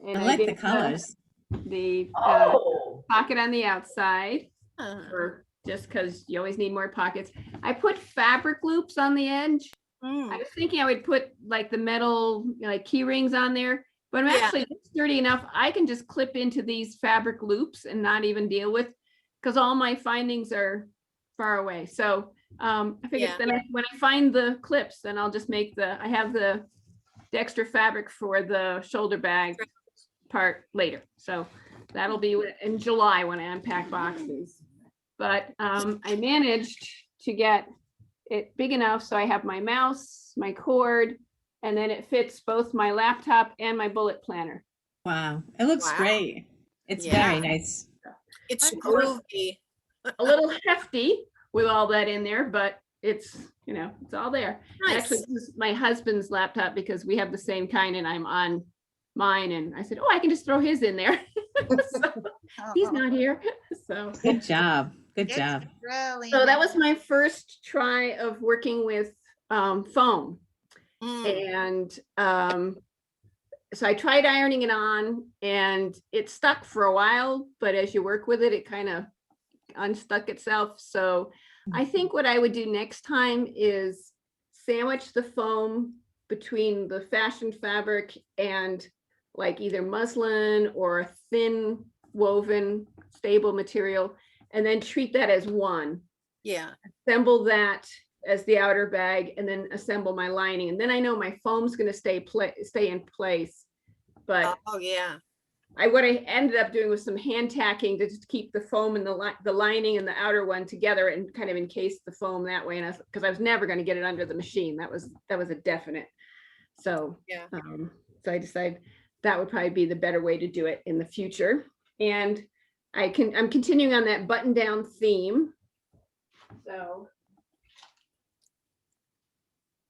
[SPEAKER 11] I
[SPEAKER 5] and
[SPEAKER 11] like the
[SPEAKER 5] did
[SPEAKER 11] colors.
[SPEAKER 5] The
[SPEAKER 6] Oh,
[SPEAKER 5] pocket on the outside,
[SPEAKER 9] uh,
[SPEAKER 5] or just because you always need more pockets. I put fabric loops on the edge. I
[SPEAKER 9] mm,
[SPEAKER 5] was thinking I would put like the metal, like key rings on there, but I'm
[SPEAKER 9] Yeah.
[SPEAKER 5] actually sturdy enough. I can just clip into these fabric loops and not even deal with, because all my findings are far away. So I figured
[SPEAKER 9] Yeah.
[SPEAKER 5] then when I find the clips, then I'll just make I have the extra fabric for the shoulder bag part later. So that'll be in July when I unpack boxes. But I managed to get it big enough so I have my mouse, my cord, and then it fits both my laptop and my bullet planner.
[SPEAKER 11] Wow. It looks
[SPEAKER 9] Wow.
[SPEAKER 11] great. It's
[SPEAKER 9] Yeah.
[SPEAKER 11] very nice.
[SPEAKER 9] it's
[SPEAKER 5] I'm
[SPEAKER 9] groovy.
[SPEAKER 5] A little hefty with all that in there, but it's all there. I
[SPEAKER 9] Nice.
[SPEAKER 5] actually use my husband's laptop because we have the same kind and I'm on mine, and I said, oh, I can just throw his in there. So, he's not here. So
[SPEAKER 11] Good job. Good
[SPEAKER 1] It's
[SPEAKER 11] job.
[SPEAKER 1] really.
[SPEAKER 5] that
[SPEAKER 1] nice.
[SPEAKER 5] was my first try of working with foam.
[SPEAKER 9] Mm,
[SPEAKER 5] And so I tried ironing it on and it stuck for a while, but as you work with it, it kind of unstuck itself. So I think what I would do next time is sandwich the foam between the fashion fabric and like either muslin or a thin woven stable material, and then treat that as one.
[SPEAKER 9] Yeah,
[SPEAKER 5] Assemble that as the outer bag and then assemble my lining. And then I know my foam's gonna stay in place. But
[SPEAKER 9] oh, yeah.
[SPEAKER 5] what I ended up doing was some hand tacking to just keep the foam and the lining and the outer one together and kind of encase the foam that way. And because I was never gonna get it under the machine. That was a definite. So,
[SPEAKER 9] Yeah.
[SPEAKER 5] so I decided that would probably be the better way to do it in the future. And I'm continuing on that button down theme. So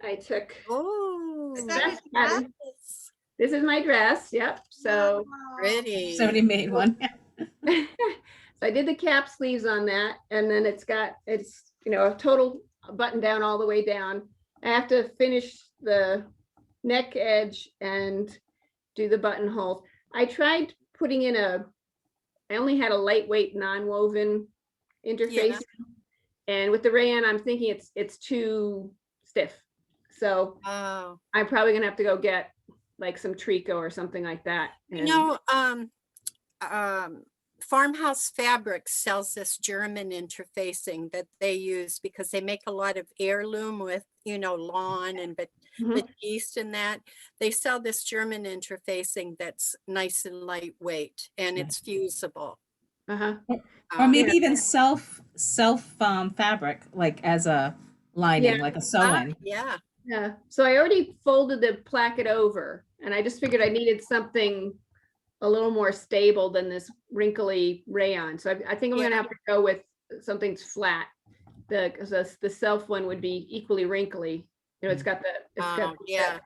[SPEAKER 5] I took,
[SPEAKER 9] Oh,
[SPEAKER 1] Is
[SPEAKER 5] that
[SPEAKER 1] that
[SPEAKER 5] That's
[SPEAKER 1] his
[SPEAKER 5] pattern.
[SPEAKER 1] dress?
[SPEAKER 5] this is my dress. Yep. So,
[SPEAKER 1] Wow.
[SPEAKER 9] pretty.
[SPEAKER 11] Somebody made one.
[SPEAKER 5] so I did the cap sleeves on that. And then it's a total button down all the way down. I have to finish the neck edge and do the buttonhole. I tried putting in a I only had a lightweight non-woven interface. And with the rayon, I'm thinking it's too stiff. So
[SPEAKER 9] Oh,
[SPEAKER 5] I'm probably gonna have to go get like some Trico or something like that.
[SPEAKER 9] you
[SPEAKER 5] and-
[SPEAKER 9] know, Farmhouse Fabrics sells this German interfacing that they use because they make a lot of heirloom with, lawn and
[SPEAKER 5] Mhm.
[SPEAKER 9] Batiste and that. They sell this German interfacing that's nice and lightweight and it's fusible.
[SPEAKER 5] Uh-huh.
[SPEAKER 11] Or
[SPEAKER 9] Um,
[SPEAKER 11] maybe even self fabric, like as a lining,
[SPEAKER 5] Yeah.
[SPEAKER 11] like a sew-in.
[SPEAKER 9] Yeah,
[SPEAKER 5] Yeah, so I already folded the placket over and I just figured I needed something a little more stable than this wrinkly rayon. So I think I'm
[SPEAKER 9] Yeah.
[SPEAKER 5] gonna have to go with something's flat. The self one would be equally wrinkly. It's got
[SPEAKER 9] oh, yeah,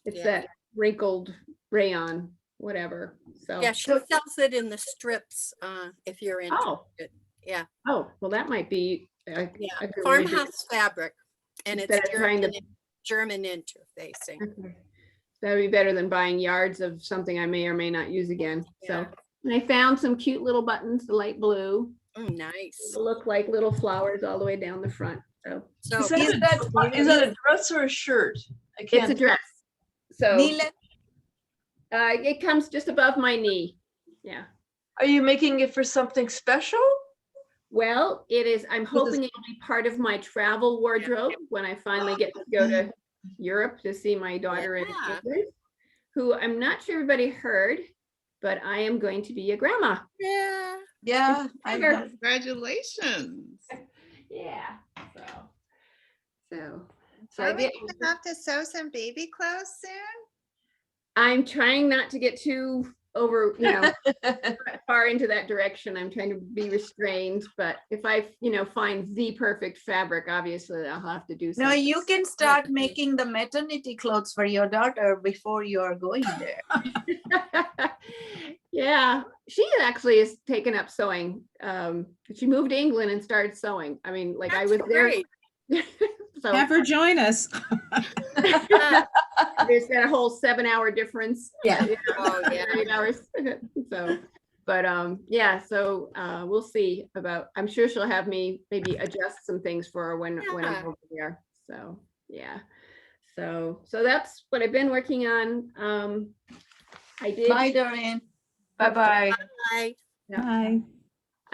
[SPEAKER 5] it's
[SPEAKER 9] yeah.
[SPEAKER 5] that wrinkled rayon, whatever. So,
[SPEAKER 9] yeah, she sells it in the strips, if you're
[SPEAKER 5] oh,
[SPEAKER 9] interested. Yeah,
[SPEAKER 5] oh, well, that might be.
[SPEAKER 9] yeah,
[SPEAKER 5] I could really do-
[SPEAKER 9] Farmhouse Fabric, and it's
[SPEAKER 5] Instead of trying to-
[SPEAKER 9] German interfacing.
[SPEAKER 5] Okay. That'd be better than buying yards of something I may or may not use again. So, and I found some cute little buttons, the light blue,
[SPEAKER 9] Oh, nice.
[SPEAKER 5] look like little flowers all the way down the front. So
[SPEAKER 9] So
[SPEAKER 6] Is that a dress or a shirt? I
[SPEAKER 5] it's
[SPEAKER 6] can't.
[SPEAKER 5] a dress. So
[SPEAKER 10] Knee length?
[SPEAKER 5] it comes just above my knee. Yeah.
[SPEAKER 6] Are you making it for something special?
[SPEAKER 5] Well, it is. I'm hoping it'll be part of my travel wardrobe when I finally get to go to Europe to see my daughter in
[SPEAKER 9] Yeah.
[SPEAKER 5] England, who I'm not sure everybody heard, but I am going to be a grandma.
[SPEAKER 9] yeah,
[SPEAKER 10] Yeah, I
[SPEAKER 5] Sugar.
[SPEAKER 10] know.
[SPEAKER 8] Congratulations.
[SPEAKER 5] Yeah. So
[SPEAKER 1] Are
[SPEAKER 5] I
[SPEAKER 1] we
[SPEAKER 5] did,
[SPEAKER 1] gonna have to sew some baby clothes soon?
[SPEAKER 5] I'm trying not to get too far into that direction. I'm trying to be restrained, but if I, find the perfect fabric, obviously I'll have to do
[SPEAKER 10] No,
[SPEAKER 5] something.
[SPEAKER 10] you can start making the maternity clothes for your daughter before you are going there.
[SPEAKER 5] Yeah, she actually has taken up sewing. She moved to England and started sewing. I mean, like I
[SPEAKER 9] that's
[SPEAKER 5] was there.
[SPEAKER 9] great.
[SPEAKER 5] So
[SPEAKER 11] Have her join us.
[SPEAKER 5] there's that whole 7-hour difference.
[SPEAKER 10] Yeah.
[SPEAKER 9] Oh, yeah.
[SPEAKER 5] 8 hours. So, but yeah, so we'll see about, I'm sure she'll have me maybe adjust some things for her when
[SPEAKER 9] Yeah.
[SPEAKER 5] I'm over there. So, yeah. So that's what I've been working on. I did.
[SPEAKER 10] Bye, Doreen.
[SPEAKER 6] Bye-bye.
[SPEAKER 9] Bye.
[SPEAKER 11] Hi.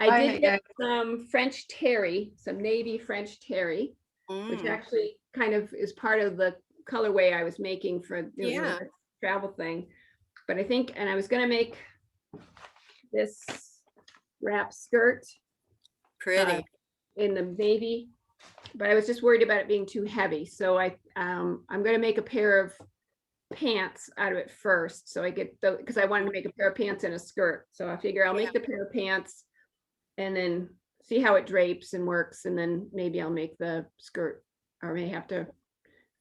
[SPEAKER 5] I
[SPEAKER 10] Bye,
[SPEAKER 5] did get some French terry, some navy French terry, which
[SPEAKER 9] Mm.
[SPEAKER 5] actually kind of is part of the colorway I was making for
[SPEAKER 9] Yeah.
[SPEAKER 5] the travel thing. But I think, and I was gonna make this wrap skirt
[SPEAKER 9] Pretty.
[SPEAKER 5] in the navy, but I was just worried about it being too heavy. So I'm gonna make a pair of pants out of it first. So I get the, because I wanted to make a pair of pants and a skirt. So I figure I'll make the pair of pants and then see how it drapes and works. And then maybe I'll make the skirt, or may have to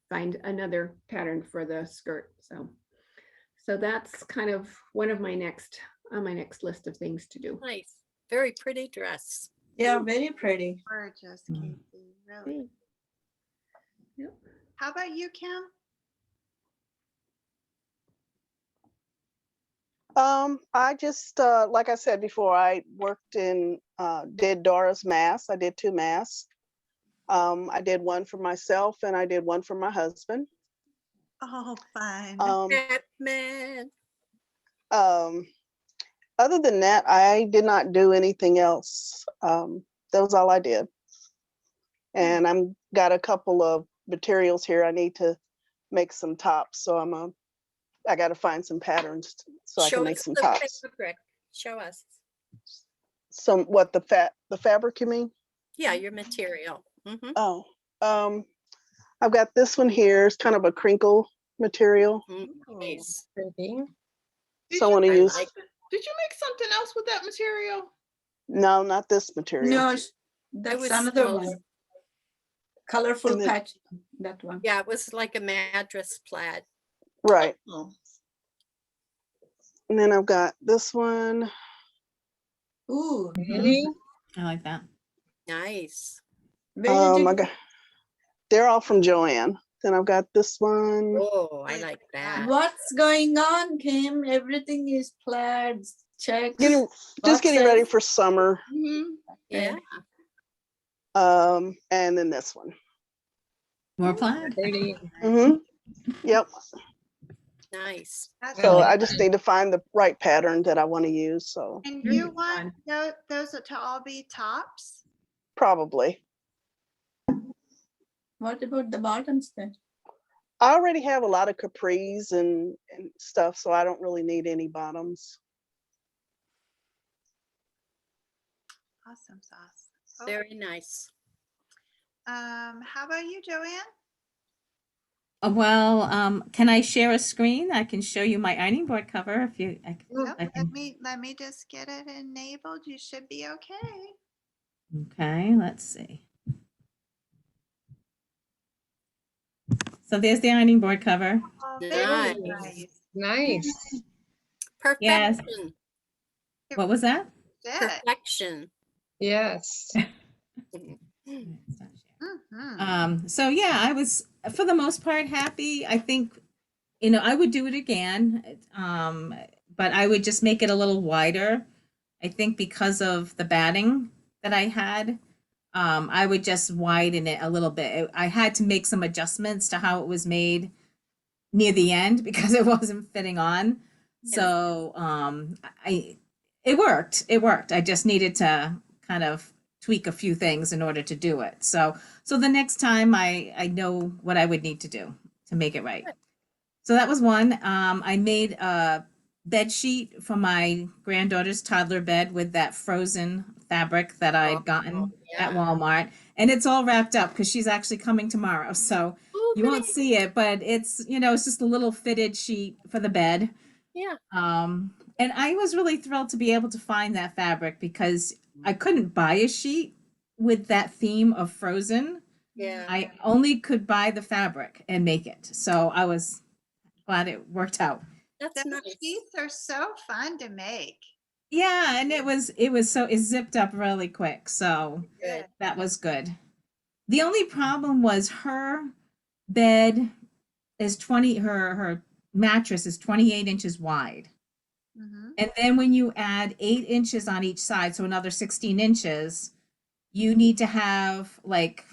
[SPEAKER 5] find another pattern for the skirt. So that's kind of one of my next, on my next list of things to do.
[SPEAKER 9] Nice. Very pretty dress.
[SPEAKER 10] Yeah, very pretty.
[SPEAKER 1] Gorgeous,
[SPEAKER 11] Mm.
[SPEAKER 1] Casey, really.
[SPEAKER 5] Yep.
[SPEAKER 1] How about you, Kim?
[SPEAKER 3] I just, like I said before, I worked in, did Dora's masks. I did 2 masks. I did one for myself and I did one for my husband.
[SPEAKER 1] Oh, fun.
[SPEAKER 9] Batman.
[SPEAKER 3] Other than that, I did not do anything else. That was all I did. And I'm got a couple of materials here. I need to make some tops. So I got to find some patterns so I can make
[SPEAKER 9] us
[SPEAKER 3] some
[SPEAKER 9] the
[SPEAKER 3] tops.
[SPEAKER 9] fabric. Show us.
[SPEAKER 3] Some, what, the fabric you mean?
[SPEAKER 9] Yeah, your material. Mhm.
[SPEAKER 3] Oh, I've got this one here. It's kind of a crinkle material.
[SPEAKER 9] Mm, Nice.
[SPEAKER 10] Pretty.
[SPEAKER 8] Did
[SPEAKER 3] So I
[SPEAKER 8] you
[SPEAKER 3] want to
[SPEAKER 8] make-
[SPEAKER 3] use,
[SPEAKER 8] Did you make something else with that material?
[SPEAKER 3] no, not this material.
[SPEAKER 10] No, that's
[SPEAKER 9] was
[SPEAKER 10] another
[SPEAKER 9] close.
[SPEAKER 10] one. Colorful
[SPEAKER 3] And then-
[SPEAKER 10] patch, that one.
[SPEAKER 9] Yeah, it was like a madras plaid.
[SPEAKER 3] Right.
[SPEAKER 8] Oh,
[SPEAKER 3] And then I've got this one.
[SPEAKER 10] Ooh,
[SPEAKER 11] I like that.
[SPEAKER 9] Nice.
[SPEAKER 10] where did you
[SPEAKER 3] I got, they're all from Joanne. Then I've got this one.
[SPEAKER 9] Oh, I like that.
[SPEAKER 10] What's going on, Kim? Everything is plaids. checks.
[SPEAKER 3] Just getting ready
[SPEAKER 10] boxes.
[SPEAKER 3] for summer.
[SPEAKER 9] Yeah.
[SPEAKER 3] And then this one.
[SPEAKER 11] More plaid.
[SPEAKER 3] Yep.
[SPEAKER 9] Nice.
[SPEAKER 1] That's
[SPEAKER 3] So
[SPEAKER 1] nice.
[SPEAKER 3] I just need to find the right pattern that I want to use. So
[SPEAKER 1] And
[SPEAKER 5] Very
[SPEAKER 1] you want
[SPEAKER 5] fun.
[SPEAKER 1] those to all be tops?
[SPEAKER 3] probably.
[SPEAKER 10] What about the bottoms then?
[SPEAKER 3] I already have a lot of capris and stuff, so I don't really need any bottoms.
[SPEAKER 1] Awesome sauce.
[SPEAKER 9] Very nice.
[SPEAKER 1] How about you, Joanne?
[SPEAKER 11] Well, can I share a screen? I can show you my ironing board cover if you.
[SPEAKER 1] Nope,
[SPEAKER 11] I can-
[SPEAKER 1] let me just get it enabled. You should be okay.
[SPEAKER 11] Okay, let's see. So there's the ironing board cover.
[SPEAKER 1] Oh,
[SPEAKER 9] Nice.
[SPEAKER 1] very nice.
[SPEAKER 8] Nice.
[SPEAKER 11] Yes.
[SPEAKER 9] Perfection.
[SPEAKER 11] What was that?
[SPEAKER 1] Good.
[SPEAKER 9] Perfection.
[SPEAKER 8] Yes.
[SPEAKER 1] Mhm.
[SPEAKER 11] So yeah, I was for the most part happy. I think, I would do it again. But I would just make it a little wider. I think because of the batting that I had, I would just widen it a little bit. I had to make some adjustments to how it was made near the end because it wasn't fitting on. So it worked. It worked. I just needed to kind of tweak a few things in order to do it. So the next time I know what I would need to do to make it right. So that was one. I made a bed sheet for my granddaughter's toddler bed with that frozen fabric that I'd gotten at Walmart. And it's all wrapped up because she's actually coming tomorrow. So you won't see it, but it's, it's just a little fitted sheet for the bed.
[SPEAKER 9] Yeah.
[SPEAKER 11] And I was really thrilled to be able to find that fabric because I couldn't buy a sheet with that theme of Frozen.
[SPEAKER 9] Yeah.
[SPEAKER 11] I only could buy the fabric and make it. So I was glad it worked out.
[SPEAKER 9] That's
[SPEAKER 1] The
[SPEAKER 9] nice.
[SPEAKER 1] sheets are so fun to make.
[SPEAKER 11] Yeah, and it zipped up really quick. So
[SPEAKER 9] Good.
[SPEAKER 11] that was good. The only problem was her bed is her mattress is 28 inches wide.
[SPEAKER 1] Mhm.
[SPEAKER 11] And then when you add 8 inches on each side, so another 16 inches, you need to have like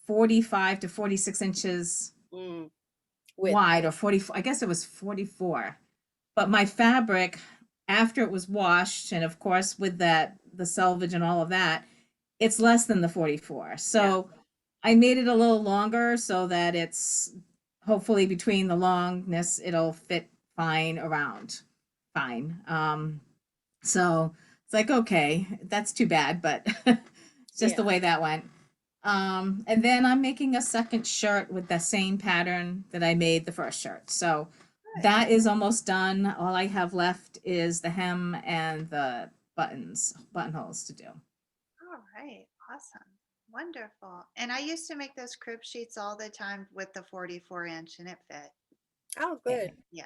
[SPEAKER 11] 45 to 46 inches
[SPEAKER 9] Mm. Width.
[SPEAKER 11] wide, or 44. I guess it was 44. But my fabric, after it was washed, and of course with the selvage and all of that, it's less than the 44. So I made it a little longer so that it's hopefully between the longness, it'll fit fine around. Fine. So it's like, okay, that's too bad, but it's just the way that went. And then I'm making a second shirt with the same pattern that I made the first shirt. So that is almost done. All I have left is the hem and the buttonholes to do.
[SPEAKER 1] All right. Awesome. Wonderful. And I used to make those crib sheets all the time with the 44-inch and it fit.
[SPEAKER 9] Oh, good.
[SPEAKER 1] Yeah.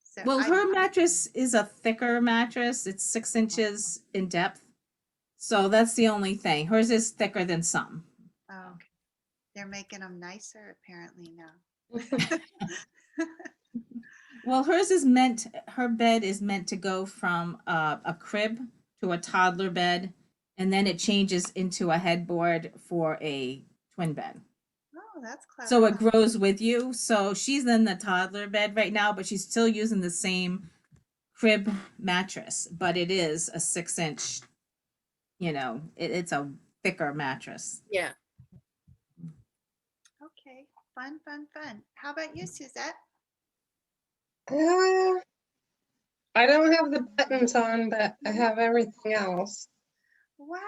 [SPEAKER 1] So
[SPEAKER 11] Well,
[SPEAKER 1] I-
[SPEAKER 11] her mattress is a thicker mattress. It's 6 inches in depth. So that's the only thing. Hers is thicker than some.
[SPEAKER 1] Oh, they're making them nicer apparently now.
[SPEAKER 11] Well, her bed is meant to go from a crib to a toddler bed, and then it changes into a headboard for a twin bed.
[SPEAKER 1] Oh, that's clever.
[SPEAKER 11] So it grows with you. So she's in the toddler bed right now, but she's still using the same crib mattress, but it is a 6-inch, it's a thicker mattress.
[SPEAKER 9] Yeah.
[SPEAKER 1] Okay. Fun, fun, fun. How about you, Suzette?
[SPEAKER 12] I don't have the buttons on, but I have everything else.
[SPEAKER 1] Wow.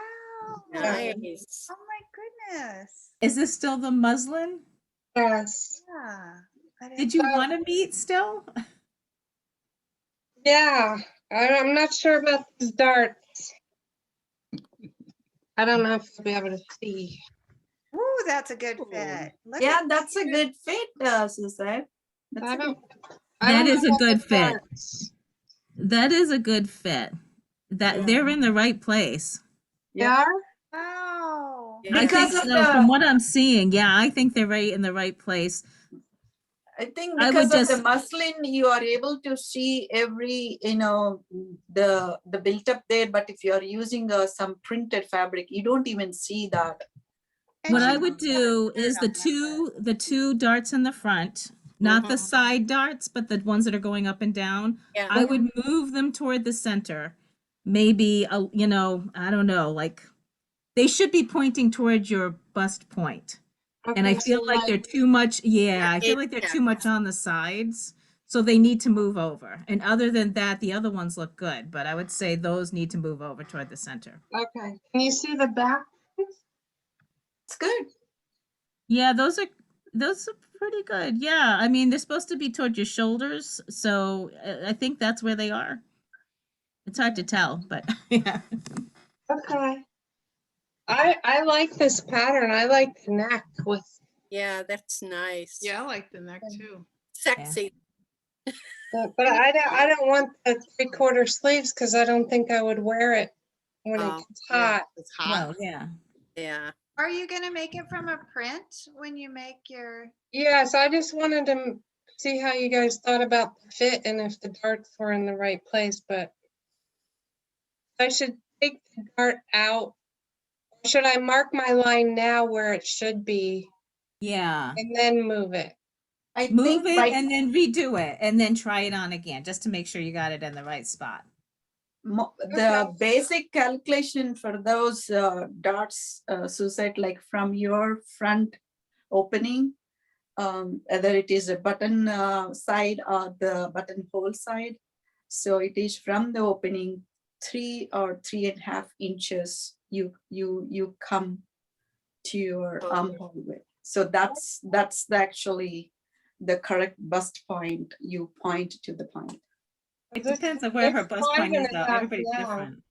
[SPEAKER 9] Nice.
[SPEAKER 1] Oh my goodness.
[SPEAKER 11] Is this still the muslin?
[SPEAKER 12] Yes.
[SPEAKER 1] Yeah.
[SPEAKER 11] Did you want to meet still?
[SPEAKER 12] Yeah, I'm not sure about these darts. I don't know if I'll be able to see.
[SPEAKER 1] Ooh, that's a good fit. Look
[SPEAKER 10] Yeah,
[SPEAKER 1] at
[SPEAKER 10] that's a good fit, Suzette. That's
[SPEAKER 12] I
[SPEAKER 10] a
[SPEAKER 12] don't.
[SPEAKER 11] That is a
[SPEAKER 12] know
[SPEAKER 11] good
[SPEAKER 12] the
[SPEAKER 11] fit.
[SPEAKER 12] darts.
[SPEAKER 11] That is a good fit. They're in the right place.
[SPEAKER 12] Yeah.
[SPEAKER 1] Wow.
[SPEAKER 11] I
[SPEAKER 10] Because
[SPEAKER 11] think
[SPEAKER 10] of
[SPEAKER 11] so.
[SPEAKER 10] the-
[SPEAKER 11] From what I'm seeing, yeah, I think they're right in the right place.
[SPEAKER 10] I think
[SPEAKER 11] I would
[SPEAKER 10] because of the
[SPEAKER 11] just-
[SPEAKER 10] muslin, you are able to see every, the built up there. But if you are using some printed fabric, you don't even see that.
[SPEAKER 11] What I
[SPEAKER 1] And
[SPEAKER 11] would do is the two darts in the front, not the
[SPEAKER 9] Mhm.
[SPEAKER 11] side darts, but the ones that are going up and down.
[SPEAKER 9] Yeah.
[SPEAKER 11] I would move them toward the center. Maybe, I don't know, like, they should be pointing towards your bust point. And I
[SPEAKER 12] Okay,
[SPEAKER 11] feel
[SPEAKER 12] so
[SPEAKER 11] like they're too much, yeah, I feel like they're
[SPEAKER 9] Yeah.
[SPEAKER 11] too much on the sides. So they need to move over. And other than that, the other ones look good, but I would say those need to move over toward the center.
[SPEAKER 12] Okay, can you see the back?
[SPEAKER 10] It's good.
[SPEAKER 11] Yeah, those are pretty good. Yeah, I mean, they're supposed to be toward your shoulders, so I think that's where they are. It's hard to tell, but yeah.
[SPEAKER 12] Okay. I like this pattern. I like the neck with,
[SPEAKER 9] Yeah, that's nice.
[SPEAKER 8] Yeah, I like the neck too.
[SPEAKER 9] Sexy.
[SPEAKER 12] but I don't want the 3/4 sleeves because I don't think I would wear it when
[SPEAKER 9] Oh,
[SPEAKER 12] it gets
[SPEAKER 8] Yeah,
[SPEAKER 12] hot.
[SPEAKER 8] it's hot.
[SPEAKER 11] Well, yeah.
[SPEAKER 9] Yeah.
[SPEAKER 1] are you gonna make it from a print when you make your?
[SPEAKER 12] Yes, I just wanted to see how you guys thought about the fit and if the darts were in the right place, but I should take the dart out. Should I mark my line now where it should be
[SPEAKER 11] Yeah.
[SPEAKER 12] and then move it?
[SPEAKER 10] I
[SPEAKER 11] Move
[SPEAKER 10] think
[SPEAKER 11] it
[SPEAKER 10] by
[SPEAKER 11] and then redo it and then try it on again, just to make sure you got it in the right spot.
[SPEAKER 10] the basic calculation for those darts, Suzette, like from your front opening, whether it is a button side or the buttonhole side. So it is from the opening 3 or 3.5 inches you come to your armhole with. So that's actually the correct bust point. You point to the point.
[SPEAKER 11] It depends on where her
[SPEAKER 12] It's
[SPEAKER 11] bust
[SPEAKER 12] fine
[SPEAKER 11] point is
[SPEAKER 12] in
[SPEAKER 11] though.
[SPEAKER 12] that
[SPEAKER 11] Everybody's
[SPEAKER 12] now.
[SPEAKER 11] different.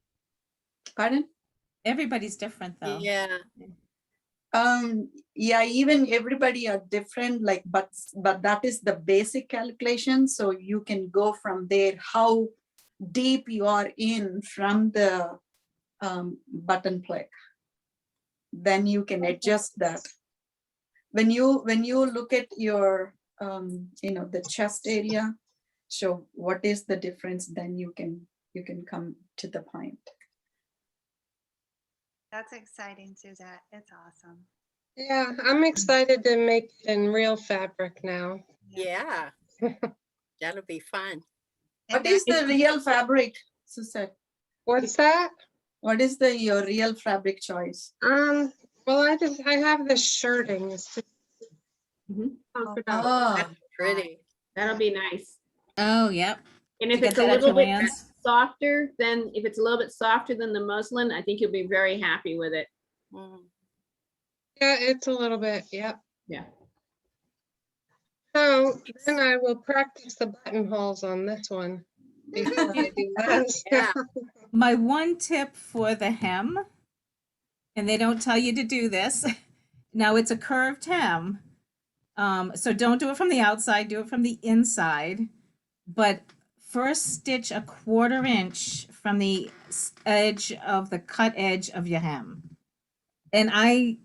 [SPEAKER 10] Pardon?
[SPEAKER 11] Everybody's different though.
[SPEAKER 9] Yeah.
[SPEAKER 10] Yeah, even everybody are different, like, but that is the basic calculation. So you can go from there, how deep you are in from the button plate. Then you can adjust that. When you look at your, the chest area, so what is the difference, then you can come to the point.
[SPEAKER 1] That's exciting, Suzette. It's awesome.
[SPEAKER 12] Yeah, I'm excited to make it in real fabric now.
[SPEAKER 9] Yeah. That'll be fun.
[SPEAKER 10] What is the real fabric, Suzette?
[SPEAKER 12] What's that?
[SPEAKER 10] What is your real fabric choice?
[SPEAKER 12] Well, I have this shirting. It's just
[SPEAKER 5] Mhm.
[SPEAKER 12] pump it
[SPEAKER 10] Oh,
[SPEAKER 12] up.
[SPEAKER 9] That's pretty.
[SPEAKER 5] That'll be nice.
[SPEAKER 11] Oh, yep.
[SPEAKER 5] And
[SPEAKER 11] To
[SPEAKER 5] if
[SPEAKER 11] get
[SPEAKER 5] it's a
[SPEAKER 11] that at
[SPEAKER 5] little bit
[SPEAKER 11] Joann's.
[SPEAKER 5] softer, then if it's a little bit softer than the muslin, I think you'll be very happy with it.
[SPEAKER 9] Mm.
[SPEAKER 12] Yeah, it's a little bit, yep.
[SPEAKER 5] Yeah.
[SPEAKER 12] So then I will practice the buttonholes on this one before I do that.
[SPEAKER 9] Yeah.
[SPEAKER 11] My one tip for the hem, and they don't tell you to do this. Now it's a curved hem. So don't do it from the outside, do it from the inside. But first stitch a 1/4 inch from the edge of the cut edge of your hem. And I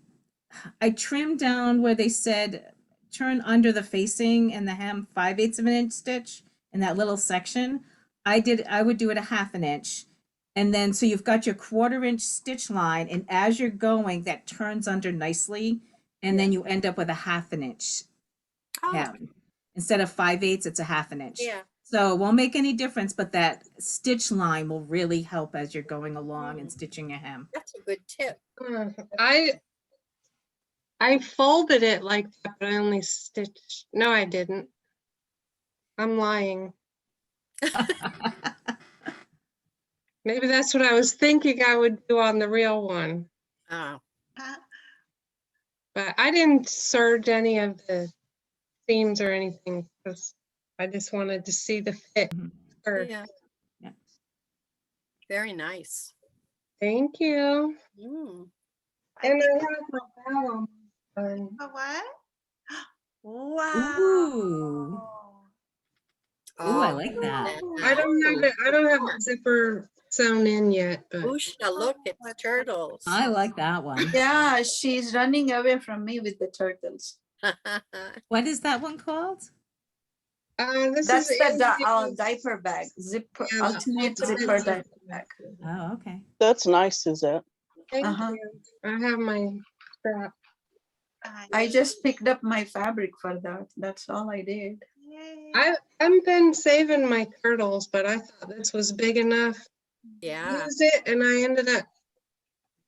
[SPEAKER 11] trimmed down where they said turn under the facing and the hem 5/8 of an inch stitch in that little section. I would do it a 1/2 inch. And then so you've got your 1/4 inch stitch line, and as you're going, that turns under nicely, and then you end up with a 1/2 inch
[SPEAKER 9] Oh,
[SPEAKER 11] hem. Instead of 5/8, it's a 1/2 inch.
[SPEAKER 9] yeah.
[SPEAKER 11] So it won't make any difference, but that stitch line will really help as you're going along and stitching your hem.
[SPEAKER 9] That's a good tip.
[SPEAKER 12] I folded it like that, but I only stitched. No, I didn't. I'm lying. Maybe that's what I was thinking I would do on the real one,
[SPEAKER 9] Oh,
[SPEAKER 12] but I didn't serge any of the seams or anything because I just wanted to see the fit
[SPEAKER 11] Mhm.
[SPEAKER 12] first.
[SPEAKER 9] yeah.
[SPEAKER 11] Yeah.
[SPEAKER 9] Very nice.
[SPEAKER 12] Thank you.
[SPEAKER 9] Mm.
[SPEAKER 12] And I have my bow on.
[SPEAKER 1] A what? Wow.
[SPEAKER 11] Ooh. Ooh, I
[SPEAKER 9] Oh,
[SPEAKER 11] like that.
[SPEAKER 12] I don't have the zipper sewn in yet, but
[SPEAKER 9] Usha, look, it's turtles.
[SPEAKER 11] I like that one.
[SPEAKER 10] Yeah, she's running away from me with the turtles.
[SPEAKER 11] What is that one called?
[SPEAKER 12] This
[SPEAKER 10] That's
[SPEAKER 12] is
[SPEAKER 10] the
[SPEAKER 12] Andrea's-
[SPEAKER 10] diaper bag, zipper,
[SPEAKER 12] Yeah,
[SPEAKER 10] ultimate
[SPEAKER 12] ultimate
[SPEAKER 10] zipper
[SPEAKER 12] zipper
[SPEAKER 10] diaper bag.
[SPEAKER 11] Oh, okay.
[SPEAKER 3] That's nice, Suzette.
[SPEAKER 12] Thank
[SPEAKER 10] Uh-huh.
[SPEAKER 12] you. I have my strap.
[SPEAKER 10] I just picked up my fabric for that. That's all I did.
[SPEAKER 1] Yay.
[SPEAKER 12] I've been saving my turtles, but I thought this was big enough.
[SPEAKER 9] Yeah.
[SPEAKER 12] Use it, and I ended up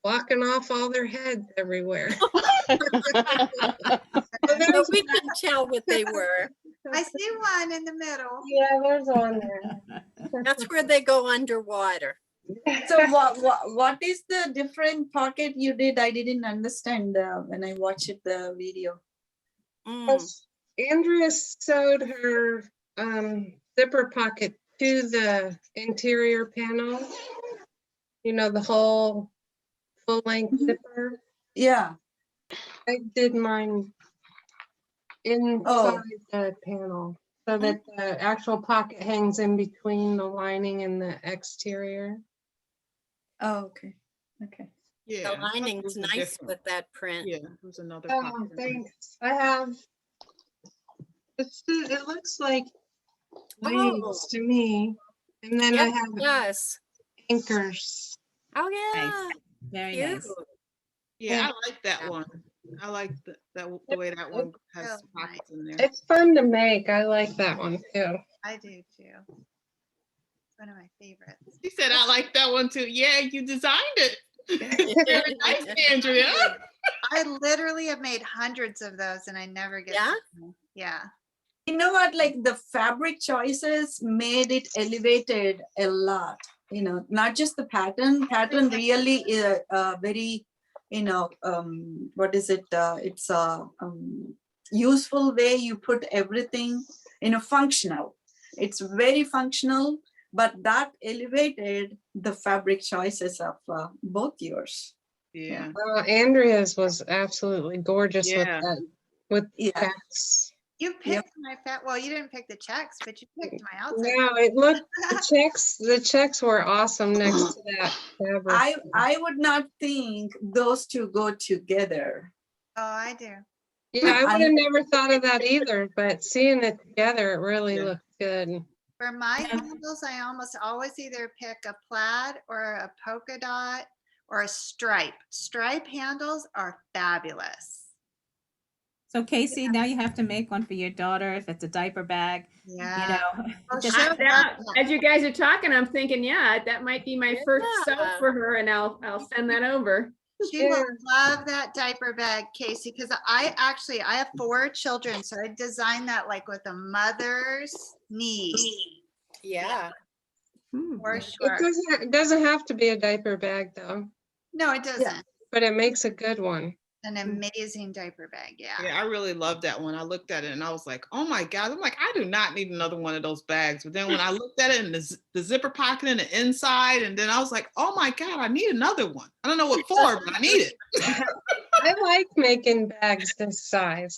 [SPEAKER 12] blocking off all their heads everywhere.
[SPEAKER 9] But we couldn't tell what they were.
[SPEAKER 1] I see one in the middle.
[SPEAKER 12] Yeah, there's one there.
[SPEAKER 9] That's where they go underwater.
[SPEAKER 10] So what is the different pocket you did? I didn't understand when I watched the video.
[SPEAKER 12] Andrea sewed her zipper pocket to the interior panel. You know, the whole full length zipper.
[SPEAKER 10] Yeah.
[SPEAKER 12] I did mine inside the panel so that the actual pocket hangs in between the lining and the exterior.
[SPEAKER 10] Oh, okay. Okay.
[SPEAKER 8] Yeah.
[SPEAKER 9] The lining's
[SPEAKER 8] those are
[SPEAKER 9] nice
[SPEAKER 8] different.
[SPEAKER 9] with that print.
[SPEAKER 8] Yeah, it was another.
[SPEAKER 12] Oh,
[SPEAKER 8] pocket.
[SPEAKER 12] thanks. I have. It looks like wings to me, and then I
[SPEAKER 9] Yep,
[SPEAKER 12] have
[SPEAKER 9] it does.
[SPEAKER 12] anchors.
[SPEAKER 9] Oh, yeah.
[SPEAKER 11] Nice. Very
[SPEAKER 9] Cute.
[SPEAKER 11] nice.
[SPEAKER 8] Yeah, I like that one. I like the way that one has
[SPEAKER 1] feels nice.
[SPEAKER 8] pockets in there.
[SPEAKER 12] It's fun to make. I like that one too.
[SPEAKER 1] I do too. It's one of my favorites.
[SPEAKER 8] She said, I like that one too. Yeah, you designed it. Very nice, Andrea.
[SPEAKER 1] I literally have made hundreds of those and I never get.
[SPEAKER 9] Yeah?
[SPEAKER 1] to them. Yeah.
[SPEAKER 10] You know what, like the fabric choices made it elevated a lot, you know, not just the pattern really is a very, you know, what is it? It's a useful way you put everything, you know, functional. It's very functional, but that elevated the fabric choices of both yours.
[SPEAKER 8] Yeah.
[SPEAKER 12] Andrea's was absolutely gorgeous with
[SPEAKER 8] Yeah.
[SPEAKER 12] that, with
[SPEAKER 10] Yeah.
[SPEAKER 12] checks.
[SPEAKER 1] You picked my well, you didn't pick the checks, but you picked my outside.
[SPEAKER 12] No, it looked the checks were awesome next to that fabric.
[SPEAKER 10] I would not think those two go together.
[SPEAKER 1] Oh, I do.
[SPEAKER 12] Yeah, I would have never thought of that either, but seeing it together, it really
[SPEAKER 8] Yeah.
[SPEAKER 12] looked good.
[SPEAKER 1] For my handles, I almost always either pick a plaid or a polka dot or a stripe. Stripe handles are fabulous.
[SPEAKER 11] So Casey, now you have to make one for your daughter if it's a diaper bag,
[SPEAKER 1] Yeah.
[SPEAKER 11] you know.
[SPEAKER 1] Oh,
[SPEAKER 11] just-
[SPEAKER 1] sure.
[SPEAKER 5] As you guys are talking, I'm thinking, yeah, that might be my first sew
[SPEAKER 9] Yeah.
[SPEAKER 5] for her, and I'll send that over.
[SPEAKER 1] She will love that diaper bag, Casey, because I have 4 children, so I designed that like with a mother's need.
[SPEAKER 9] Yeah.
[SPEAKER 1] For sure.
[SPEAKER 12] It doesn't have to be a diaper bag though,
[SPEAKER 1] No, it doesn't.
[SPEAKER 12] but it makes a good one.
[SPEAKER 1] An amazing diaper bag, yeah.
[SPEAKER 8] Yeah, I really love that one. I looked at it and I was like, oh my God. I'm like, I do not need another one of those bags. But then when I looked at it and the zipper pocket in the inside, and then I was like, oh my God, I need another one. I don't know what for, but I need it.
[SPEAKER 12] I like making bags this size.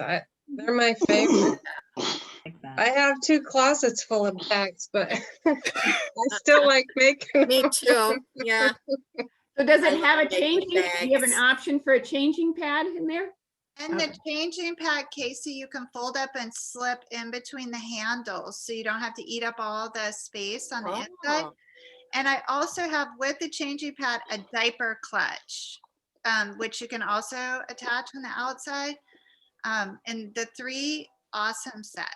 [SPEAKER 12] They're my favorite.
[SPEAKER 11] Like that.
[SPEAKER 12] I have 2 closets full of bags, but I still like making.
[SPEAKER 9] Me too. Yeah.
[SPEAKER 5] So does
[SPEAKER 9] I
[SPEAKER 5] it have a
[SPEAKER 9] love diaper
[SPEAKER 5] changing, do you have an
[SPEAKER 9] bags.
[SPEAKER 5] option for a changing pad in there?
[SPEAKER 1] And the changing pad, Casey, you can fold up and slip in between the handles, so you don't have to eat up all the space on the inside.
[SPEAKER 9] Oh.
[SPEAKER 1] And I also have with the changing pad, a diaper clutch, which you can also attach on the outside. And the 3 awesome set.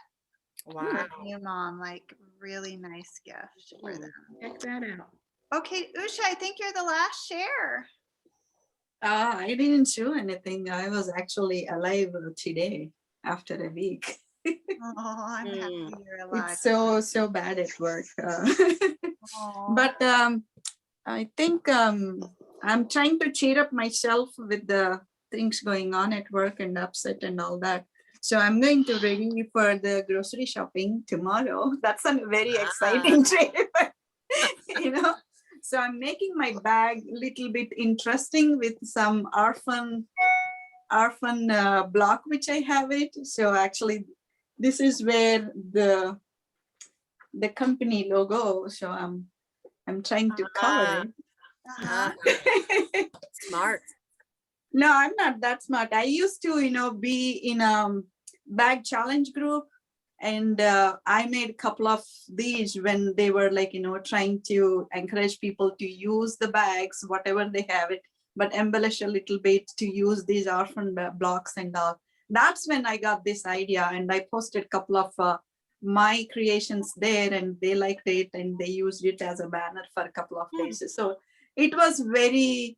[SPEAKER 9] Wow.
[SPEAKER 1] For new mom, like really nice gift for them.
[SPEAKER 5] Check that out.
[SPEAKER 1] Okay, Usha, I think you're the last share.
[SPEAKER 10] I didn't show anything. I was actually alive today after a week.
[SPEAKER 1] Oh, I'm happy you're alive.
[SPEAKER 10] It's so bad at work.
[SPEAKER 1] Aw.
[SPEAKER 10] But I think I'm trying to cheer up myself with the things going on at work and upset and all that. So I'm going to ready for the grocery shopping tomorrow. That's a very exciting trip, you know. So I'm making my bag a little bit interesting with some orphan block, which I have it. So actually, this is where the company logo. So I'm trying to cover it.
[SPEAKER 1] Uh-huh.
[SPEAKER 9] Smart.
[SPEAKER 10] No, I'm not that smart. I used to, you know, be in a bag challenge group, And I made a couple of these when they were like, trying to encourage people to use the bags, whatever they have it, but embellish a little bit to use these orphan blocks and all. That's when I got this idea, and I posted a couple of my creations there, and they liked it, and they used it as a banner for a couple of places. So it was very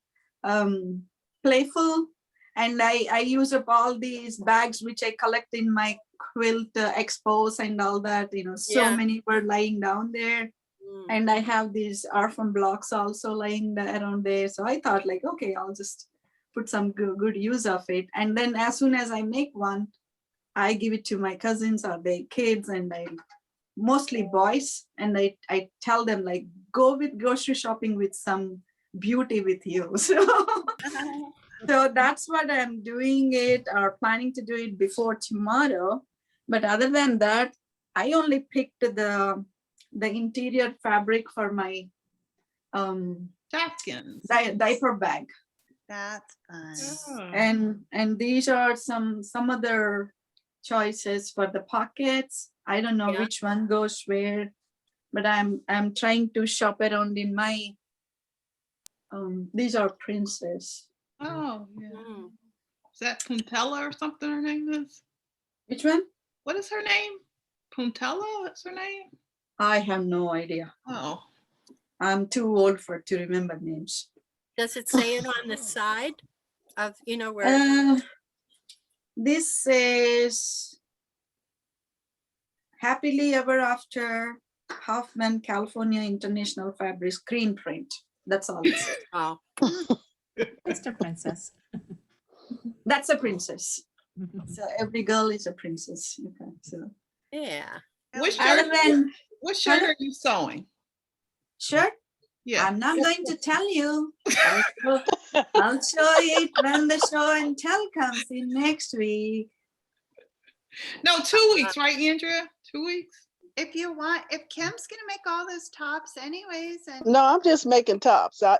[SPEAKER 10] playful, and I use up all these bags which I collect in my quilt expos and all that. So
[SPEAKER 9] Yeah.
[SPEAKER 10] many were lying down there. And I have these orphan blocks also lying around there. So I thought like, okay, I'll just put some good use of it. And then as soon as I make one, I give it to my cousins or their kids, and I mostly boys. And I tell them like, go with grocery shopping with some beauty with you. So that's what I'm doing it, or planning to do it before tomorrow. But other than that, I only picked the interior fabric for my
[SPEAKER 8] Chapkins.
[SPEAKER 10] diaper bag.
[SPEAKER 1] That's fun.
[SPEAKER 8] Oh.
[SPEAKER 10] And these are some other choices for the pockets. I don't know
[SPEAKER 9] Yeah.
[SPEAKER 10] which one goes where, but I'm trying to shop around in my these are princess.
[SPEAKER 8] Oh, yeah.
[SPEAKER 9] Mm.
[SPEAKER 8] Is that Puntella or something her name is?
[SPEAKER 10] Which one?
[SPEAKER 8] What is her name? Puntella? What's her name?
[SPEAKER 10] I have no idea.
[SPEAKER 8] Oh.
[SPEAKER 10] I'm too old to remember names.
[SPEAKER 9] Does it say it on the side of, where?
[SPEAKER 10] This says Happily Ever After, Hoffman, California International Fabric screen print. That's all it says.
[SPEAKER 9] Oh,
[SPEAKER 11] Mr. Princess.
[SPEAKER 10] That's a princess. So every girl is a princess. Okay, so
[SPEAKER 9] yeah.
[SPEAKER 8] What
[SPEAKER 10] other
[SPEAKER 8] shirt,
[SPEAKER 10] than
[SPEAKER 8] what shirt are you sewing?
[SPEAKER 10] shirt,
[SPEAKER 8] Yeah.
[SPEAKER 10] I'm not going to tell you. I'll show it when the show and tell comes in next week.
[SPEAKER 8] No, 2 weeks, right, Andrea? 2 weeks?
[SPEAKER 1] If you want, if Kim's gonna make all those tops anyways, and
[SPEAKER 3] No, I'm just making tops. I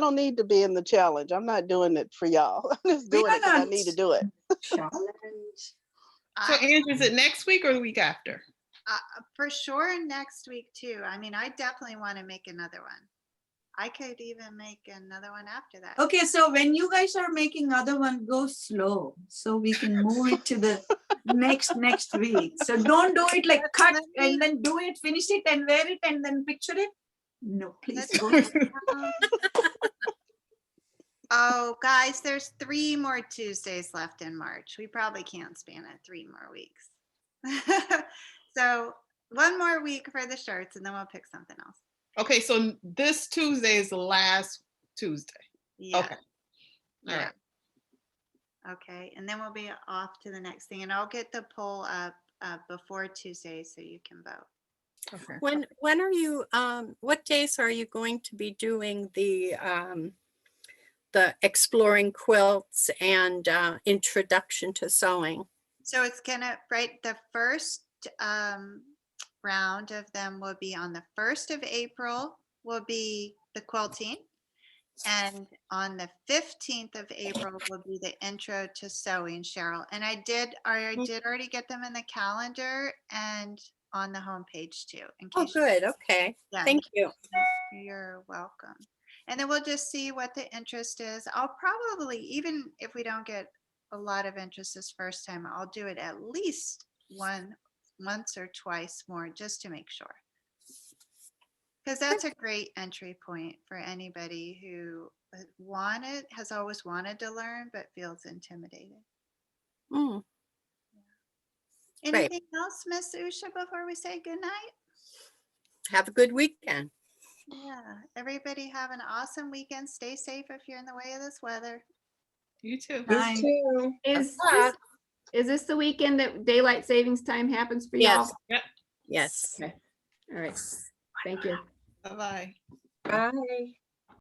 [SPEAKER 3] don't need to be in the challenge. I'm not doing it for y'all. I'm just
[SPEAKER 10] We
[SPEAKER 3] doing
[SPEAKER 10] are
[SPEAKER 3] it because I
[SPEAKER 10] not-
[SPEAKER 3] need to do it.
[SPEAKER 10] Challenge.
[SPEAKER 8] So Andrea, is it next week or the week after?
[SPEAKER 1] For sure next week too. I mean, I definitely want to make another one. I could even make another one after that.
[SPEAKER 10] Okay, so when you guys are making other one, go slow so we can move it to the next week. So don't do it like cut and then do it, finish it and wear it and then picture it. No, please
[SPEAKER 1] Let's
[SPEAKER 10] go.
[SPEAKER 1] Oh, guys, there's 3 more Tuesdays left in March. We probably can't span it 3 more weeks. So 1 more week for the shirts, and then we'll pick something else.
[SPEAKER 8] Okay, so this Tuesday is the last Tuesday.
[SPEAKER 1] Yeah.
[SPEAKER 8] Okay. All
[SPEAKER 1] Yeah.
[SPEAKER 8] right.
[SPEAKER 1] Okay, and then we'll be off to the next thing, and I'll get the poll up before Tuesday so you can vote.
[SPEAKER 8] Okay.
[SPEAKER 9] When are you, what days are you going to be doing the exploring quilts and introduction to sewing?
[SPEAKER 1] So it's gonna, right, the first round of them will be on the 1st of April, will be the quilting. And on the 15th of April will be the intro to sewing, Cheryl. And I did already get them in the calendar and on the homepage too. In
[SPEAKER 9] Oh,
[SPEAKER 1] case you-
[SPEAKER 9] good. Okay.
[SPEAKER 1] Yeah,
[SPEAKER 9] Thank you.
[SPEAKER 1] You're welcome. And then we'll just see what the interest is. I'll probably, even if we don't get a lot of interest this first time, I'll do it at least once or twice more just to make sure. Because that's a great entry point for anybody who has always wanted to learn, but feels intimidated.
[SPEAKER 9] Mm. Great.
[SPEAKER 1] Anything else, Miss Usha, before we say goodnight?
[SPEAKER 9] Have a good weekend.
[SPEAKER 1] Yeah, everybody have an awesome weekend. Stay safe if you're in the way of this weather.
[SPEAKER 8] You too.
[SPEAKER 10] Bye.
[SPEAKER 5] Is this the weekend that daylight savings time happens for y'all?
[SPEAKER 9] Yes. Yes.
[SPEAKER 5] Okay. All right. Thank you.
[SPEAKER 8] Bye-bye.
[SPEAKER 12] Bye.